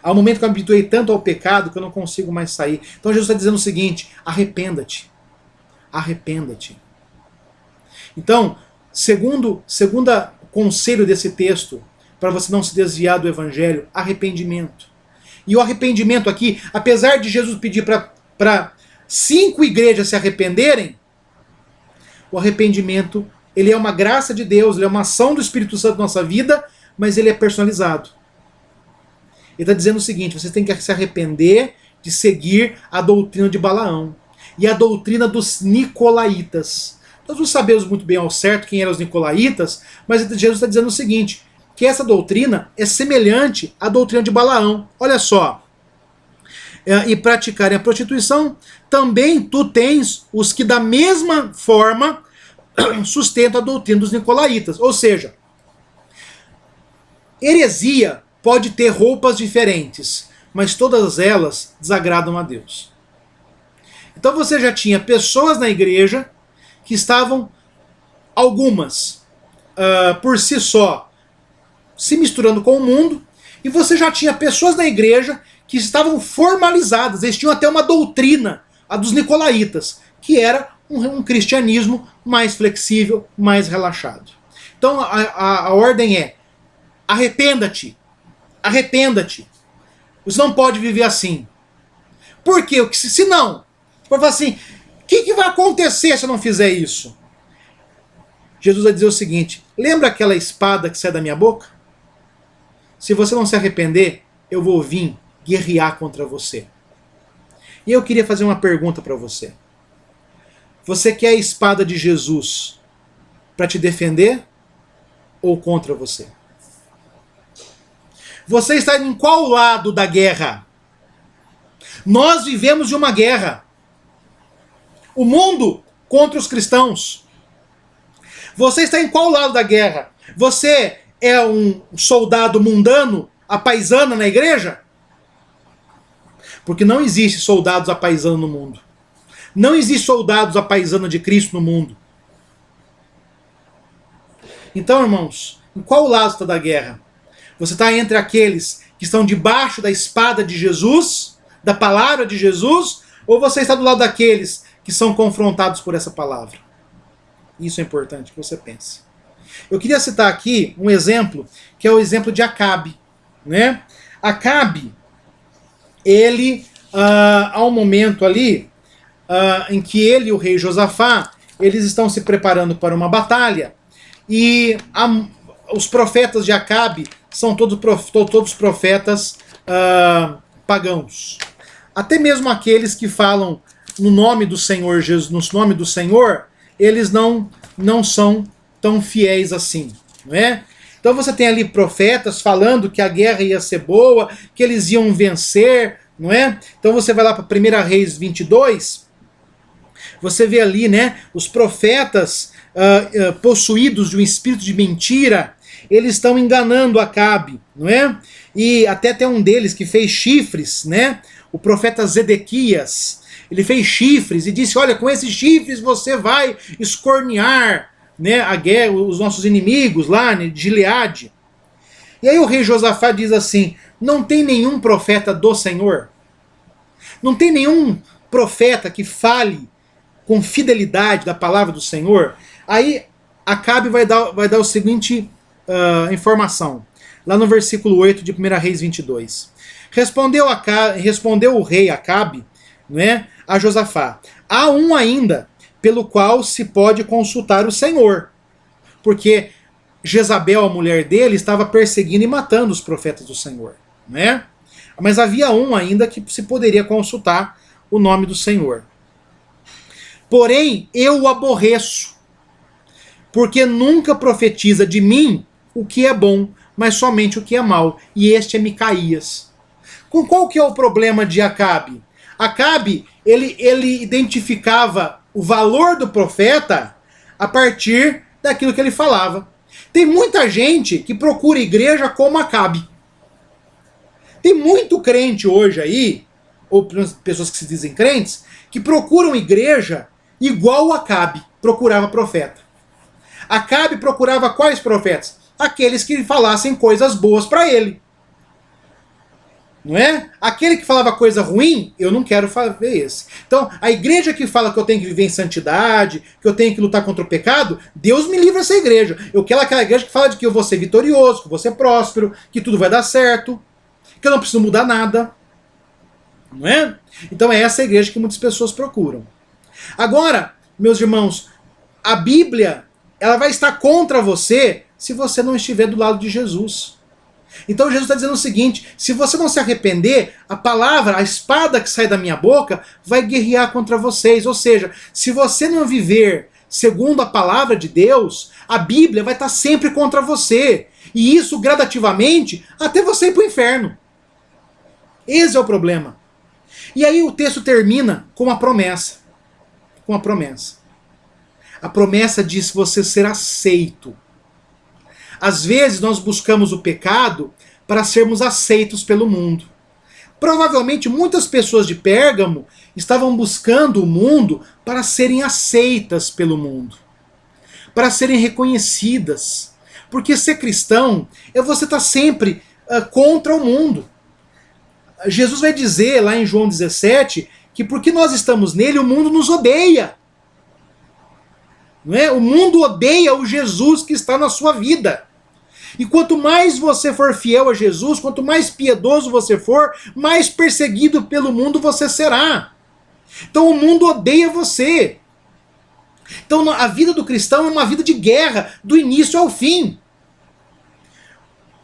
Há um momento que eu me habituei tanto ao pecado que eu não consigo mais sair. Então Jesus está dizendo o seguinte: arrependa-te. Arrependa-te. Então, segundo conselho desse texto, para você não se desviar do evangelho, arrependimento. E o arrependimento aqui, apesar de Jesus pedir para 5 igrejas se arrependerem, o arrependimento, ele é uma graça de Deus, ele é uma ação do Espírito Santo na nossa vida, mas ele é personalizado. Ele está dizendo o seguinte: você tem que se arrepender de seguir a doutrina de Balaão e a doutrina dos nicolaítas. Nós não sabemos muito bem ao certo quem eram os nicolaítas, mas Jesus está dizendo o seguinte, que essa doutrina é semelhante à doutrina de Balaão. Olha só. E praticarem a prostituição, também tu tens os que da mesma forma sustentam a doutrina dos nicolaítas. Ou seja, heresia pode ter roupas diferentes, mas todas elas desagradam a Deus. Então você já tinha pessoas na igreja que estavam, algumas, por si só, se misturando com o mundo, e você já tinha pessoas na igreja que estavam formalizadas, eles tinham até uma doutrina, a dos nicolaítas, que era um cristianismo mais flexível, mais relaxado. Então a ordem é: arrependa-te. Arrependa-te. Você não pode viver assim. Por quê? Porque se não, você vai falar assim: o que vai acontecer se eu não fizer isso? Jesus vai dizer o seguinte: lembra aquela espada que sai da minha boca? Se você não se arrepender, eu vou vir guerrear contra você. E eu queria fazer uma pergunta para você. Você quer a espada de Jesus para te defender ou contra você? Você está em qual lado da guerra? Nós vivemos de uma guerra. O mundo contra os cristãos. Você está em qual lado da guerra? Você é um soldado mundano, apaisana na igreja? Porque não existe soldados apaisando no mundo. Não existe soldados apaisando de Cristo no mundo. Então, irmãos, em qual lado está da guerra? Você está entre aqueles que estão debaixo da espada de Jesus, da palavra de Jesus, ou você está do lado daqueles que são confrontados por essa palavra? Isso é importante que você pense. Eu queria citar aqui um exemplo, que é o exemplo de Acabe. Né? Acabe, ele, há um momento ali, em que ele e o rei Josafá, eles estão se preparando para uma batalha, e os profetas de Acabe são todos profetas pagãos. Até mesmo aqueles que falam no nome do Senhor Jesus, no nome do Senhor, eles não são tão fiéis assim, não é? Então você tem ali profetas falando que a guerra ia ser boa, que eles iam vencer, não é? Então você vai lá para 1 Reis 22, você vê ali, né, os profetas possuídos de um espírito de mentira, eles estão enganando Acabe, não é? E até tem um deles que fez chifres, né? O profeta Zedequias, ele fez chifres e disse: olha, com esses chifres você vai escornear, né, a guerra, os nossos inimigos lá, né, de Gileade. E aí o rei Josafá diz assim: não tem nenhum profeta do Senhor? Não tem nenhum profeta que fale com fidelidade da palavra do Senhor? Aí Acabe vai dar o seguinte informação, lá no versículo 8 de 1 Reis 22. Respondeu o rei Acabe, né, a Josafá: há um ainda pelo qual se pode consultar o Senhor. Porque Jezabel, a mulher dele, estava perseguindo e matando os profetas do Senhor. Né? Mas havia um ainda que se poderia consultar o nome do Senhor. Porém, eu o aborreço, porque nunca profetiza de mim o que é bom, mas somente o que é mal. E este é Micaías. Com qual que é o problema de Acabe? Acabe, ele identificava o valor do profeta a partir daquilo que ele falava. Tem muita gente que procura igreja como Acabe. Tem muito crente hoje aí, ou pessoas que se dizem crentes, que procuram igreja igual o Acabe procurava profeta. Acabe procurava quais profetas? Aqueles que falassem coisas boas para ele. Não é? Aquele que falava coisa ruim, eu não quero ver esse. Então, a igreja que fala que eu tenho que viver em santidade, que eu tenho que lutar contra o pecado, Deus me livra essa igreja. Eu quero aquela igreja que fala de que eu vou ser vitorioso, que eu vou ser próspero, que tudo vai dar certo, que eu não preciso mudar nada. Não é? Então é essa igreja que muitas pessoas procuram. Agora, meus irmãos, a Bíblia, ela vai estar contra você se você não estiver do lado de Jesus. Então Jesus está dizendo o seguinte: se você não se arrepender, a palavra, a espada que sai da minha boca, vai guerrear contra vocês. Ou seja, se você não viver segundo a palavra de Deus, a Bíblia vai estar sempre contra você. E isso gradativamente até você ir para o inferno. Esse é o problema. E aí o texto termina com uma promessa. Com a promessa. A promessa diz você ser aceito. Às vezes nós buscamos o pecado para sermos aceitos pelo mundo. Provavelmente muitas pessoas de Pérgamo estavam buscando o mundo para serem aceitas pelo mundo, para serem reconhecidas. Porque ser cristão é você estar sempre contra o mundo. Jesus vai dizer lá em João 17 que porque nós estamos nele, o mundo nos odeia. Não é? O mundo odeia o Jesus que está na sua vida. E quanto mais você for fiel a Jesus, quanto mais piedoso você for, mais perseguido pelo mundo você será. Então o mundo odeia você. Então a vida do cristão é uma vida de guerra, do início ao fim.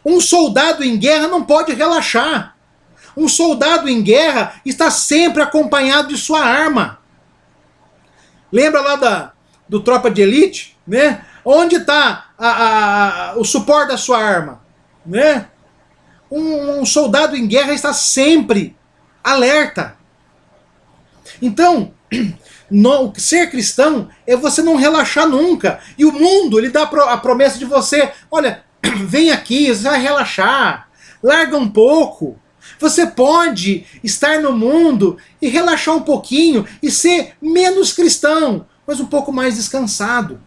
Um soldado em guerra não pode relaxar. Um soldado em guerra está sempre acompanhado de sua arma. Lembra lá do Tropa de Elite? Né? Onde está o suporte da sua arma? Né? Um soldado em guerra está sempre alerta. Então, ser cristão é você não relaxar nunca. E o mundo, ele dá a promessa de você, olha, vem aqui, você vai relaxar, larga um pouco. Você pode estar no mundo e relaxar um pouquinho e ser menos cristão, mas um pouco mais descansado.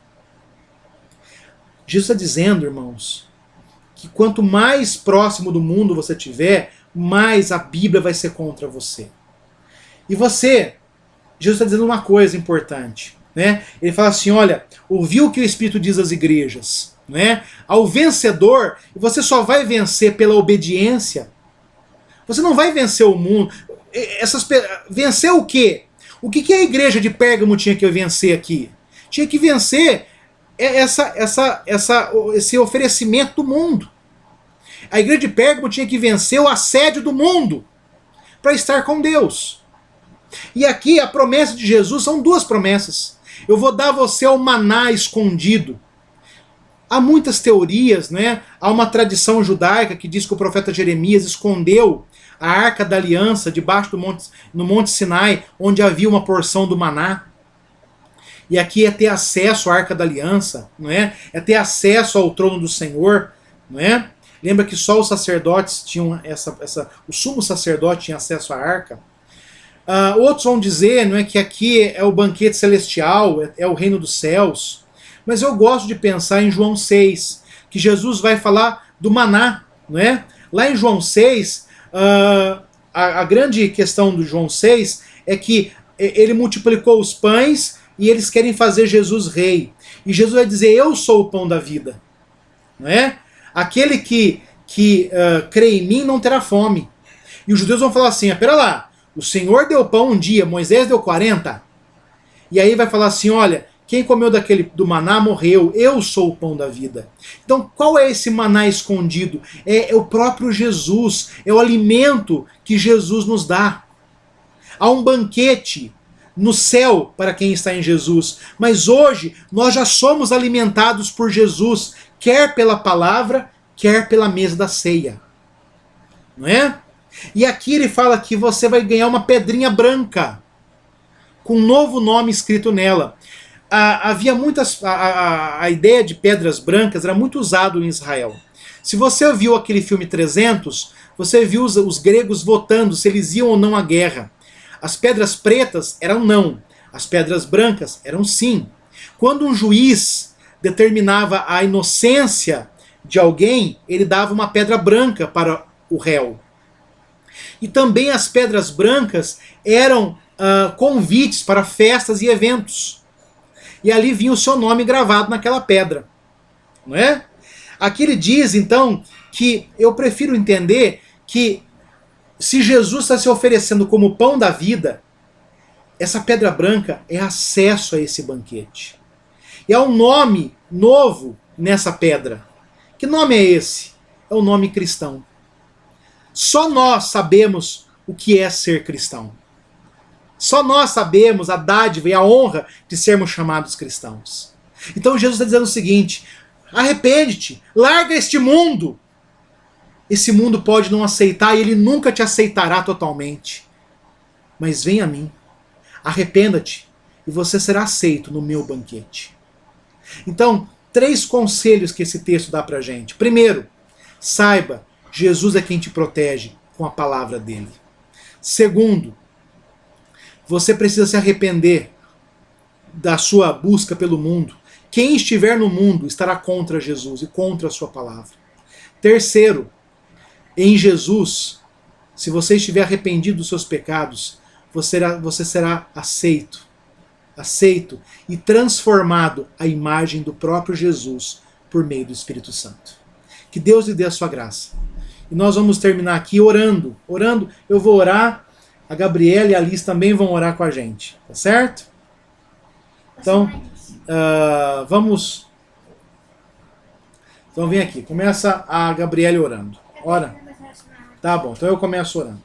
Jesus está dizendo, irmãos, que quanto mais próximo do mundo você estiver, mais a Bíblia vai ser contra você. E Jesus está dizendo uma coisa importante, né? Ele fala assim, olha, ouviu o que o Espírito diz às igrejas, né? Ao vencedor, você só vai vencer pela obediência. Você não vai vencer o mundo. Vencer o quê? O que a igreja de Pérgamo tinha que vencer aqui? Tinha que vencer esse oferecimento do mundo. A igreja de Pérgamo tinha que vencer o assédio do mundo para estar com Deus. E aqui a promessa de Jesus são duas promessas. Eu vou dar a você o maná escondido. Há muitas teorias, né? Há uma tradição judaica que diz que o profeta Jeremias escondeu a Arca da Aliança debaixo no Monte Sinai, onde havia uma porção do maná. E aqui é ter acesso à Arca da Aliança, não é? É ter acesso ao trono do Senhor, não é? Lembra que só os sacerdotes tinham o sumo sacerdote tinha acesso à arca. Outros vão dizer, não é, que aqui é o banquete celestial, é o reino dos céus. Mas eu gosto de pensar em João 6, que Jesus vai falar do maná, não é? Lá em João 6, a grande questão do João 6 é que ele multiplicou os pães e eles querem fazer Jesus rei. E Jesus vai dizer, eu sou o pão da vida. Não é? Aquele que crê em mim não terá fome. E os judeus vão falar assim, pera lá, o Senhor deu pão um dia, Moisés deu 40. E aí vai falar assim, olha, quem comeu do maná morreu, eu sou o pão da vida. Então qual é esse maná escondido? É o próprio Jesus, é o alimento que Jesus nos dá. Há um banquete no céu para quem está em Jesus, mas hoje nós já somos alimentados por Jesus, quer pela palavra, quer pela mesa da ceia. Não é? E aqui ele fala que você vai ganhar uma pedrinha branca, com um novo nome escrito nela. Havia muitas. A ideia de pedras brancas era muito usado em Israel. Se você viu aquele filme 300, você viu os gregos votando se eles iam ou não à guerra. As pedras pretas eram não, as pedras brancas eram sim. Quando um juiz determinava a inocência de alguém, ele dava uma pedra branca para o réu. E também as pedras brancas eram convites para festas e eventos. E ali vinha o seu nome gravado naquela pedra. Não é? Aqui ele diz, então, que eu prefiro entender que se Jesus está se oferecendo como pão da vida, essa pedra branca é acesso a esse banquete. E há um nome novo nessa pedra. Que nome é esse? É o nome cristão. Só nós sabemos o que é ser cristão. Só nós sabemos a dádiva e a honra de sermos chamados cristãos. Então Jesus está dizendo o seguinte, arrepende-te, larga este mundo. Esse mundo pode não aceitar e ele nunca te aceitará totalmente. Mas vem a mim, arrependa-te e você será aceito no meu banquete. Então, 3 conselhos que esse texto dá pra gente. Primeiro, saiba, Jesus é quem te protege com a palavra dele. Segundo, você precisa se arrepender da sua busca pelo mundo. Quem estiver no mundo estará contra Jesus e contra a sua palavra. Terceiro, em Jesus, se você estiver arrependido dos seus pecados, você será aceito e transformado à imagem do próprio Jesus por meio do Espírito Santo. Que Deus lhe dê a sua graça. E nós vamos terminar aqui orando. Eu vou orar, a Gabriela e a Liz também vão orar com a gente, tá certo? Então, Vamos. Então vem aqui. Começa a Gabriele orando. Ora. Tá bom, então eu começo orando.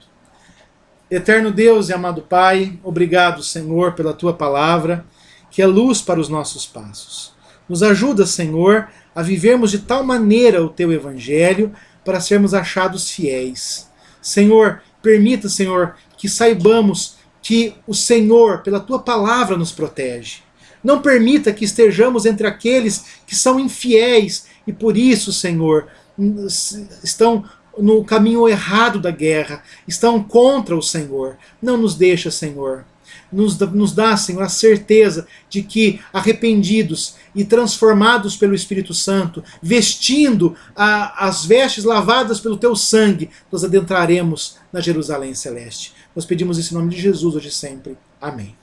Eterno Deus e amado Pai, obrigado, Senhor, pela tua palavra, que é luz para os nossos passos. Nos ajuda, Senhor, a vivermos de tal maneira o teu evangelho para sermos achados fiéis. Senhor, permita, Senhor, que saibamos que o Senhor, pela tua palavra, nos protege. Não permita que estejamos entre aqueles que são infiéis e por isso, Senhor, estão no caminho errado da guerra, estão contra o Senhor. Não nos deixa, Senhor. Nos dá, Senhor, a certeza de que, arrependidos e transformados pelo Espírito Santo, vestindo as vestes lavadas pelo teu sangue, nós adentraremos na Jerusalém Celeste. Nós pedimos isso em nome de Jesus hoje e sempre. Amém.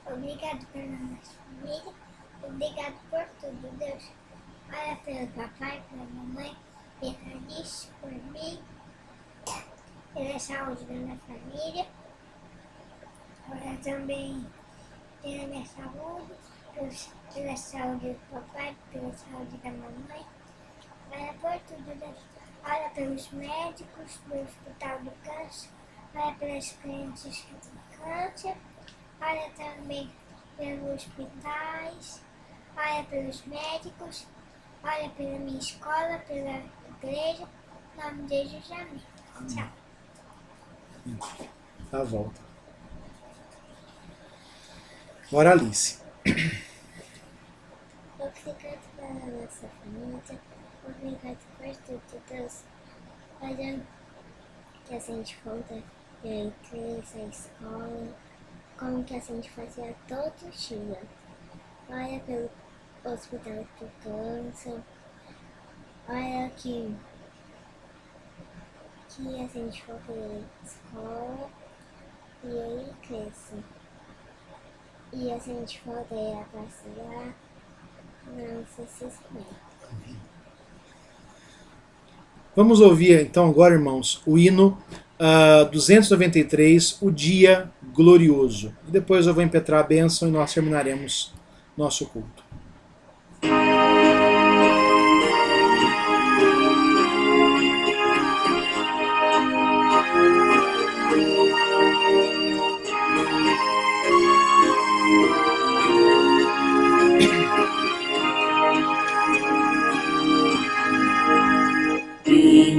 Obrigado pela nossa família, obrigado por tudo, Deus. Olha pelo papai, pela mamãe, pela Alice, por mim, pela saúde da minha família. Olha também pela minha saúde, pela saúde do papai, pela saúde da mamãe. Olha por tudo, Deus. Olha pelos médicos do Hospital do Câncer, olha pelas crianças que têm câncer, olha também pelos hospitais, olha pelos médicos, olha pela minha escola, pela igreja, em nome de Jesus, amém. Tchau. À volta. Agora, Alice. Obrigado pela nossa família, obrigado por tudo, Deus. Olha que a gente volta à igreja, à escola, como que a gente fazia todo dia. Olha pelo Hospital do Câncer, olha que a gente volta à escola e aí cresce. E a gente volta a passear, não sei se bem. Vamos ouvir então agora, irmãos, o hino 293, o Dia Glorioso. E depois eu vou impetrar a bênção e nós terminaremos nosso culto.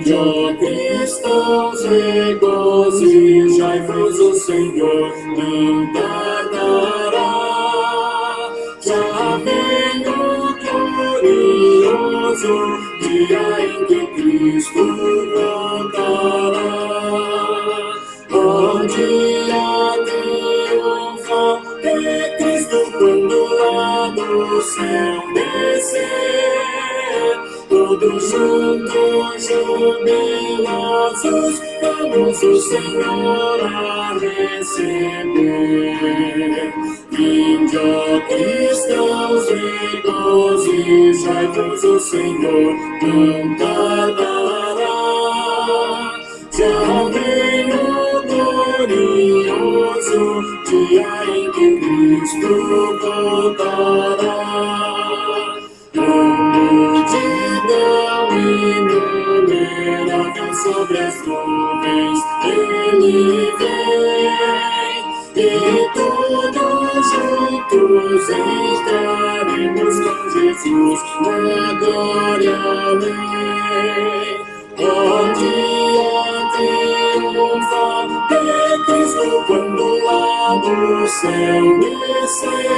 Ó cristãos, regozijai-vos, o Senhor não tardará. Já vem o glorioso dia em que Cristo voltará. Ó dia triunfal de Cristo quando lá do céu descer. Todos juntos, jubilosos, vamos o Senhor a receber. Vinde, ó cristãos, regozijai-vos, o Senhor não tardará. Já vem o glorioso dia em que Cristo voltará. Multidão inumerável sobre as nuvens, ele vem, e todos juntos entraremos com Jesus na glória além. Ó dia triunfal de Cristo quando lá do céu descer.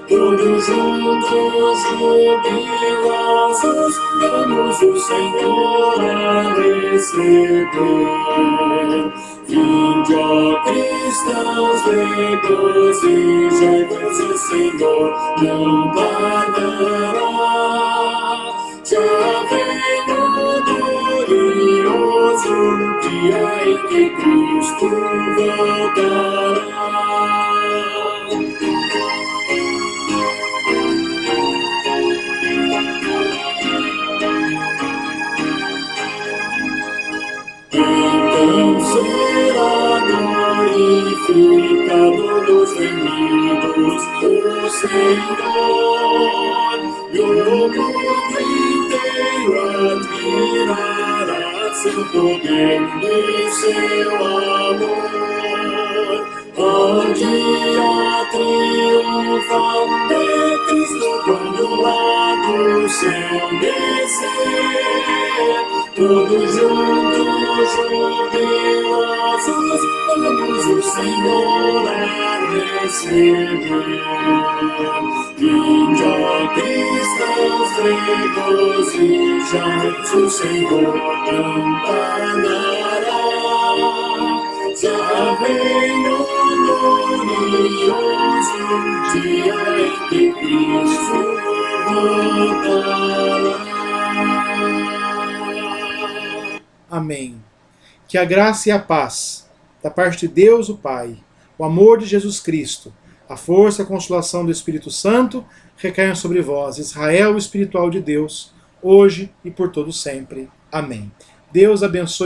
Todos juntos, jubilosos, vamos o Senhor a receber. Vinde, ó cristãos, regozijai-vos, o Senhor não tardará. Já vem o glorioso dia em que Cristo voltará. Então será glorificado Senhor, e o mundo inteiro admirará seu poder e seu amor. Onde a triunfal de Cristo quando lá do céu descer, todos juntos jubilosos vamos o Senhor a receber. Vinde, ó cristãos, regozijai-vos, o Senhor campanará. Já vem o glorioso dia em que Cristo voltará. Amém. Que a graça e a paz da parte de Deus, o Pai, o amor de Jesus Cristo, a força e a consolação do Espírito Santo recaiam sobre vós, Israel espiritual de Deus, hoje e por todo sempre. Amém. Deus abençoe